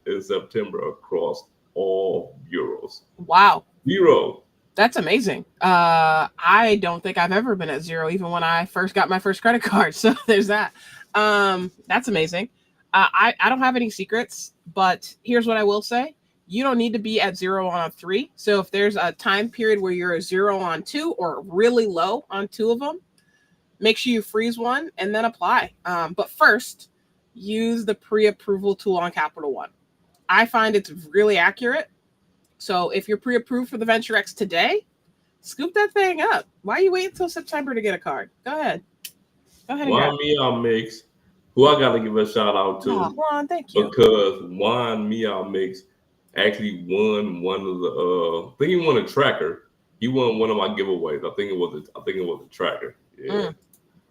in September across all bureaus.
Wow.
0.
That's amazing. I don't think I've ever been at 0, even when I first got my first credit card. So there's that. That's amazing. I don't have any secrets, but here's what I will say. You don't need to be at 0 on 3. So if there's a time period where you're a 0 on 2 or really low on 2 of them, make sure you freeze one and then apply. But first, use the pre-approval tool on Capital One. I find it's really accurate. So if you're pre-approved for the Venture X today, scoop that thing up. Why are you waiting until September to get a card? Go ahead.
Juan Meow Mix, who I got to give a shout out to.
Oh, Juan, thank you.
Because Juan Meow Mix actually won one of the, I think he won a tracker. He won one of my giveaways. I think it was a tracker. Yeah.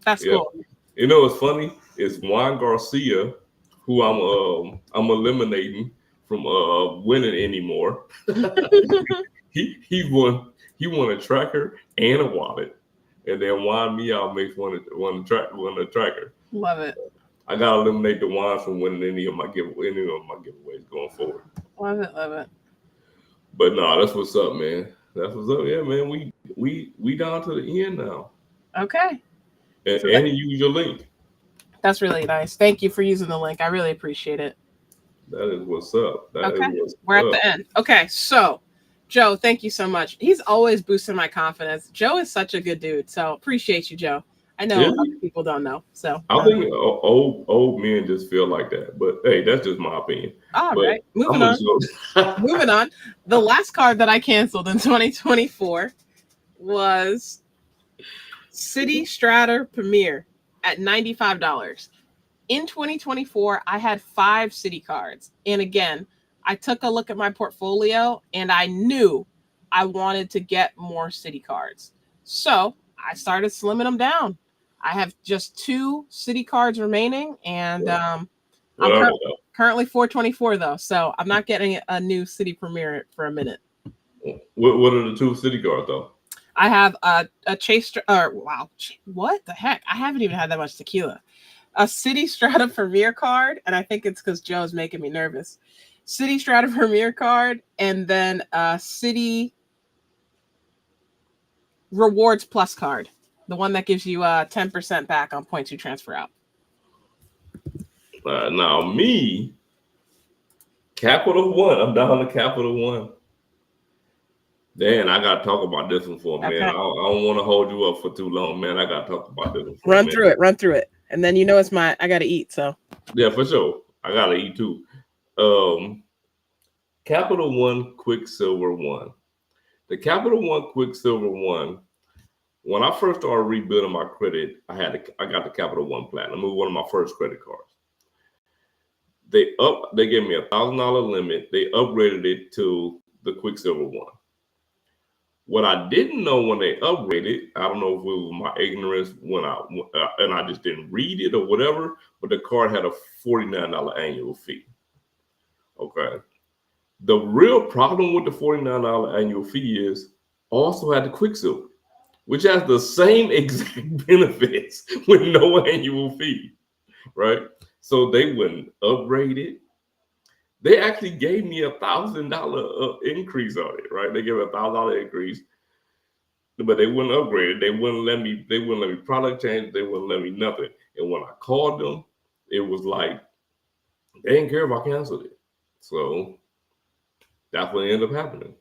That's cool.
You know what's funny? It's Juan Garcia, who I'm eliminating from winning anymore. he won a tracker and a wallet, and then Juan Meow Mix won a tracker.
Love it.
I gotta eliminate the Juan from winning any of my giveaways going forward.
Love it.
But no, that's what's up, man. That's what's up. Yeah, man. We down to the end now.
Okay.
And use your link.
That's really nice. Thank you for using the link. I really appreciate it.
That is what's up.
We're at the end. Okay, so Joe, thank you so much. He's always boosting my confidence. Joe is such a good dude. So appreciate you, Joe. I know other people don't know. So
I think old men just feel like that. But hey, that's just my opinion.
All right. Moving on. The last card that I canceled in 2024 was City Strata Premier at $95. In 2024, I had 5 city cards. And again, I took a look at my portfolio and I knew I wanted to get more city cards. So I started slimming them down. I have just 2 city cards remaining, and I'm currently 424 though, so I'm not getting a new city premier for a minute.
What are the 2 city cards though?
I have a Chase. What the heck? I haven't even had that much tequila. A City Strata Premier card, and I think it's because Joe's making me nervous. City Strata Premier card, and then a City Rewards Plus card. The one that gives you 10% back on points you transfer out.
Now me, Capital One. I'm down to Capital One. Dan, I gotta talk about this one for a minute. I don't want to hold you up for too long, man. I gotta talk about this one.
Run through it, and then it's I gotta eat. So
yeah, for sure, I gotta eat too. Capital One Quicksilver One. The Capital One Quicksilver One. When I first started rebuilding my credit, I got the Capital One Platinum. It was one of my first credit cards. They gave me $1,000 limit. They upgraded it to the Quicksilver One. What I didn't know when they upgraded, I don't know if it was my ignorance and I just didn't read it or whatever, but the card had a $49 annual fee. Okay. The real problem with the $49 annual fee is also had the Quicksilver, which has the same exact benefits with no annual fee, right? So they wouldn't upgrade it. They actually gave me $1,000 increase on it, right? They gave a $1,000 increase, but they wouldn't upgrade it. They wouldn't let me product change. They wouldn't let me nothing. And when I called them, it was like, they didn't care if I canceled it. So that's what ended up happening.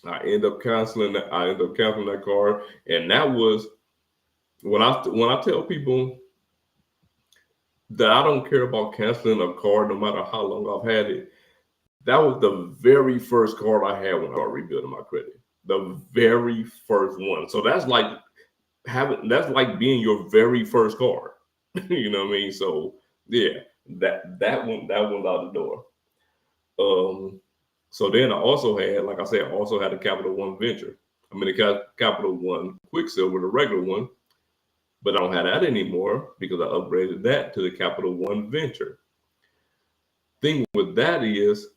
I end up canceling that card, and that was when I tell people that I don't care about canceling a card no matter how long I've had it. That was the very first card I had when I started rebuilding my credit. The very first one. So that's like that's like being your very first card. You know what I mean? So yeah, that one's out the door. So then I also had, like I said, I also had a Capital One Venture. I mean, the Capital One Quicksilver, the regular one, but I don't have that anymore because I upgraded that to the Capital One Venture. Thing with that is,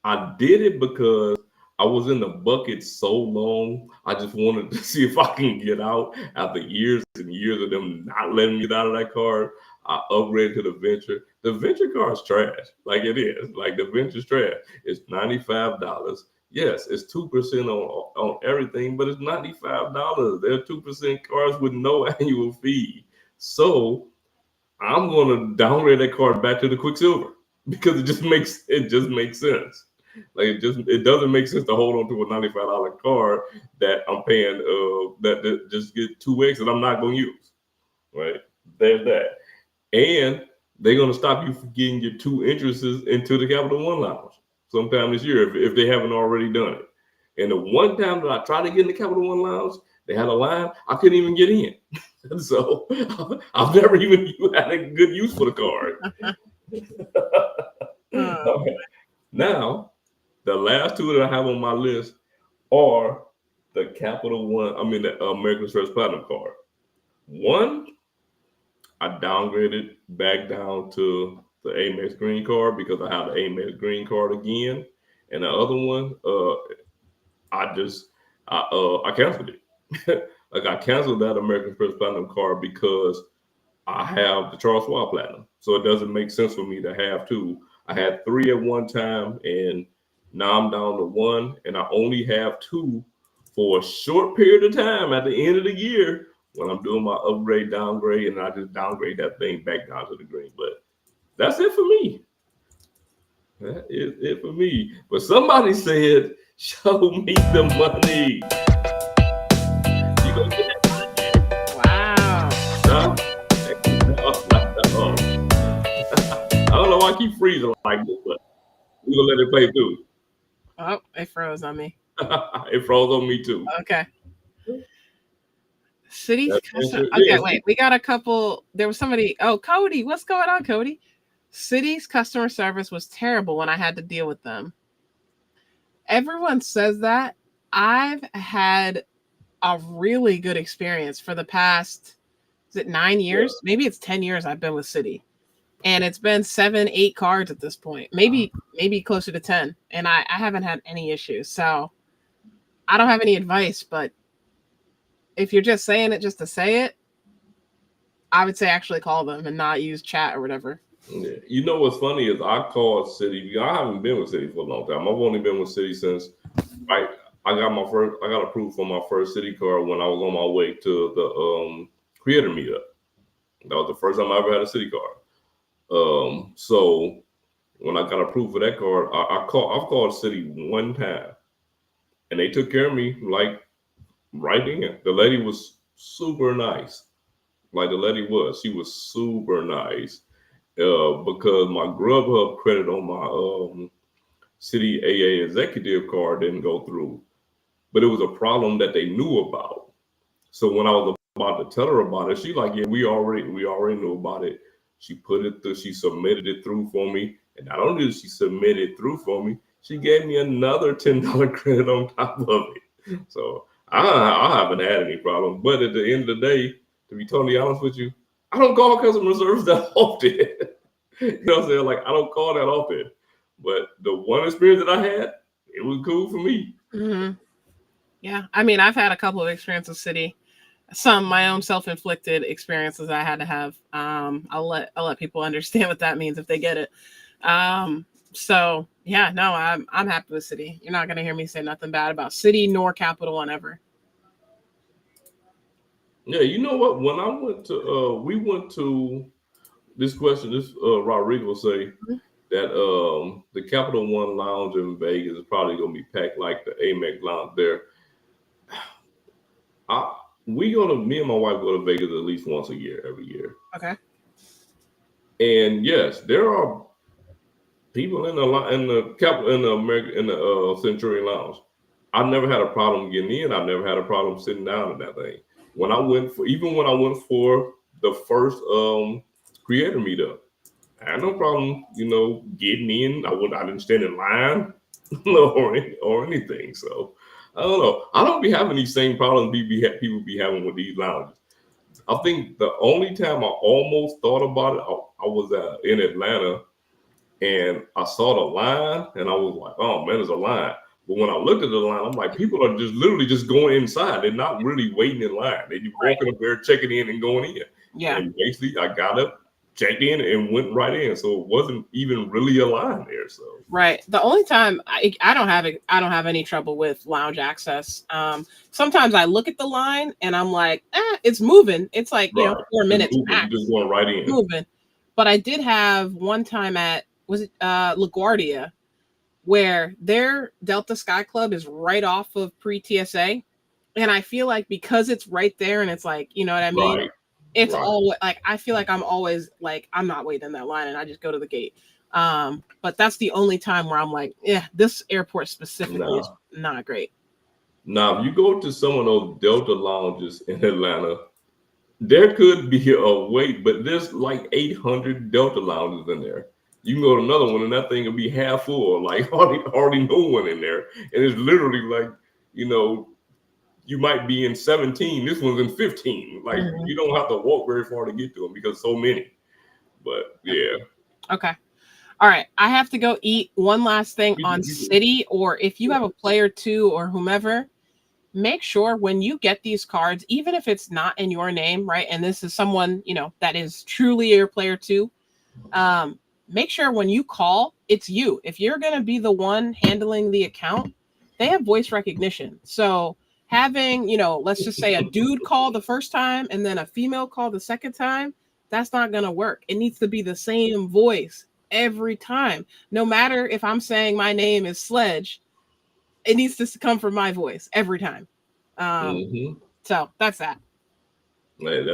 I did it because I was in the bucket so long. I just wanted to see if I can get out after years and years of them not letting me get out of that card. I upgraded to the venture. The venture card's trash. Like it is. Like the venture's trash. It's $95. Yes, it's 2% on everything, but it's $95. They're 2% cards with no annual fee. So I'm gonna downgrade that card back to the Quicksilver because it just makes sense. Like it doesn't make sense to hold on to a $95 card that I'm paying that just get 2x that I'm not gonna use. Right? There's that. And they're gonna stop you from getting your 2 entrances into the Capital One Lounge sometime this year if they haven't already done it. And the one time that I tried to get in the Capital One Lounge, they had a line, I couldn't even get in. So I've never even had a good use for the card. Okay. Now, the last two that I have on my list are the Capital One, the American Express Platinum card. One, I downgraded back down to the Amex Green card because I have the Amex Green card again. And the other one, I canceled it. Like I canceled that American Express Platinum card because I have the Charles Schwab Platinum. So it doesn't make sense for me to have two. I had 3 at one time and now I'm down to 1 and I only have 2 for a short period of time at the end of the year when I'm doing my upgrade, downgrade, and I just downgrade that thing back down to the green. But that's it for me. That is it for me. But somebody said, show me the money. You gonna get that money?
Wow.
Huh? I don't know why I keep freezing like this, but we're gonna let it play through.
Oh, it froze on me.
It froze on me too.
Okay. City's customer. Okay, wait. We got a couple. There was somebody. Oh, Cody. What's going on, Cody? City's customer service was terrible when I had to deal with them. Everyone says that. I've had a really good experience for the past, is it 9 years? Yeah. Maybe it's 10 years I've been with City. And it's been 7, 8 cards at this point. Maybe closer to 10. And I haven't had any issues. So I don't have any advice, but if you're just saying it just to say it, I would say actually call them and not use chat or whatever.
Yeah. You know what's funny is I called City. I haven't been with City for a long time. I've only been with City since I got approved for my first City card when I was on my way to the creator meetup. That was the first time I ever had a City card. So when I got approved for that card, I've called City one time, and they took care of me like right then. The lady was super nice. Like the lady was, she was super nice. Because my Grubhub credit on my City AA executive card didn't go through, but it was a problem that they knew about. So when I was about to tell her about it, she like, yeah, we already knew about it. She put it through, she submitted it through for me, and not only did she submit it through for me, she gave me another $10 credit on top of it. So I haven't had any problem. But at the end of the day, to be totally honest with you, I don't call customer service that often. You know what I'm saying? Like, I don't call that often. But the one experience that I had, it was cool for me.
Mm-hmm. Yeah. I mean, I've had a couple of experiences with City. Some my own self-inflicted experiences I had to have. I'll let people understand what that means if they get it. So yeah, no, I'm happy with City. You're not gonna hear me say nothing bad about City nor Capital One ever.
Yeah, you know what? When I went to we went to this question, Rodrigo say that the Capital One Lounge in Vegas is probably gonna be packed like the Amex Lounge there. Me and my wife go to Vegas at least once a year, every year.
Okay.
And yes, there are people in the Centurion Lounge. I've never had a problem getting in. I've never had a problem sitting down in that thing. when I went for the first creator meetup, I had no problem, getting in. I didn't stand in line or anything. So I don't know. I don't be having these same problems people be having with these lounges. I think the only time I almost thought about it, I was in Atlanta, and I saw the line, and I was like, oh man, there's a line. But when I looked at the line, I'm like, people are just literally just going inside. They're not really waiting in line. They just walking up there, checking in and going in.
Yeah.
And basically I got up, checked in, and went right in. So it wasn't even really a line there. So
right. The only time I don't have any trouble with lounge access. Sometimes I look at the line and I'm like, it's moving. It's like, 4 minutes max.
Just going right in.
Moving. But I did have one time at, was it LaGuardia, where their Delta Sky Club is right off of pre-TSA. And I feel like because it's right there and it's like, you know what I mean?
Right.
It's always like, I feel like I'm always like, I'm not waiting in that line and I just go to the gate. But that's the only time where I'm like, this airport specifically is not great.
Now, if you go to some of those Delta lounges in Atlanta, there could be a wait, but there's like 800 Delta lounges in there. You can go to another one and that thing will be half full, like hardly no one in there. And it's literally like, you might be in 17. This one's in 15. Like you don't have to walk very far to get to them because so many. But yeah.
Okay. All right. I have to go eat. One last thing on Citi, or if you have a player two or whomever, make sure when you get these cards, even if it's not in your name, right? And this is someone, that is truly your player two. Make sure when you call, it's you. If you're going to be the one handling the account, they have voice recognition. So having, let's just say a dude call the first time and then a female call the second time, that's not going to work. It needs to be the same voice every time. No matter if I'm saying my name is Sledge, it needs to come from my voice every time. So that's that.
Hey,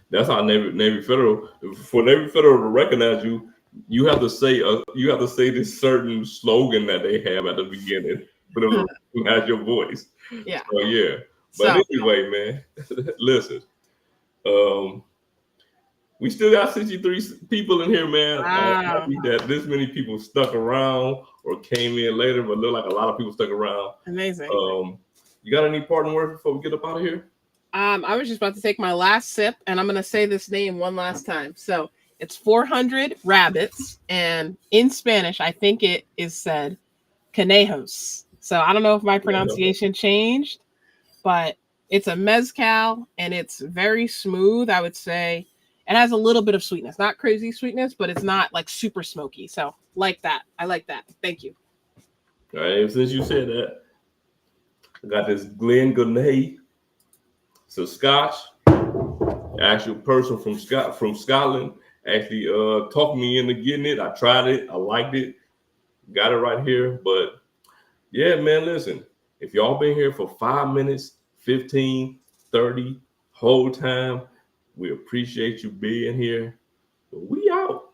that's how Navy Federal, for Navy Federal to recognize you, you have to say this certain slogan that they have at the beginning for them to recognize your voice.
Yeah.
So yeah. But anyway, man, listen. We still got 63 people in here, man. I'm happy that this many people stuck around or came in later, but look like a lot of people stuck around.
Amazing.
You got any parting words before we get up out of here?
I was just about to take my last sip, and I'm going to say this name one last time. So it's 400 rabbits, and in Spanish, I think it is said conejos. So I don't know if my pronunciation changed, but it's a mezcal, and it's very smooth, I would say. It has a little bit of sweetness, not crazy sweetness, but it's not like super smoky. So like that. I like that. Thank you.
All right. Since you said that, I got this Glen Gournay. So Scotch, actual person from Scotland, actually talked me into getting it. I tried it. I liked it. Got it right here. But yeah, man, listen. If y'all been here for 5 minutes, 15, 30, whole time, we appreciate you being here. But we out.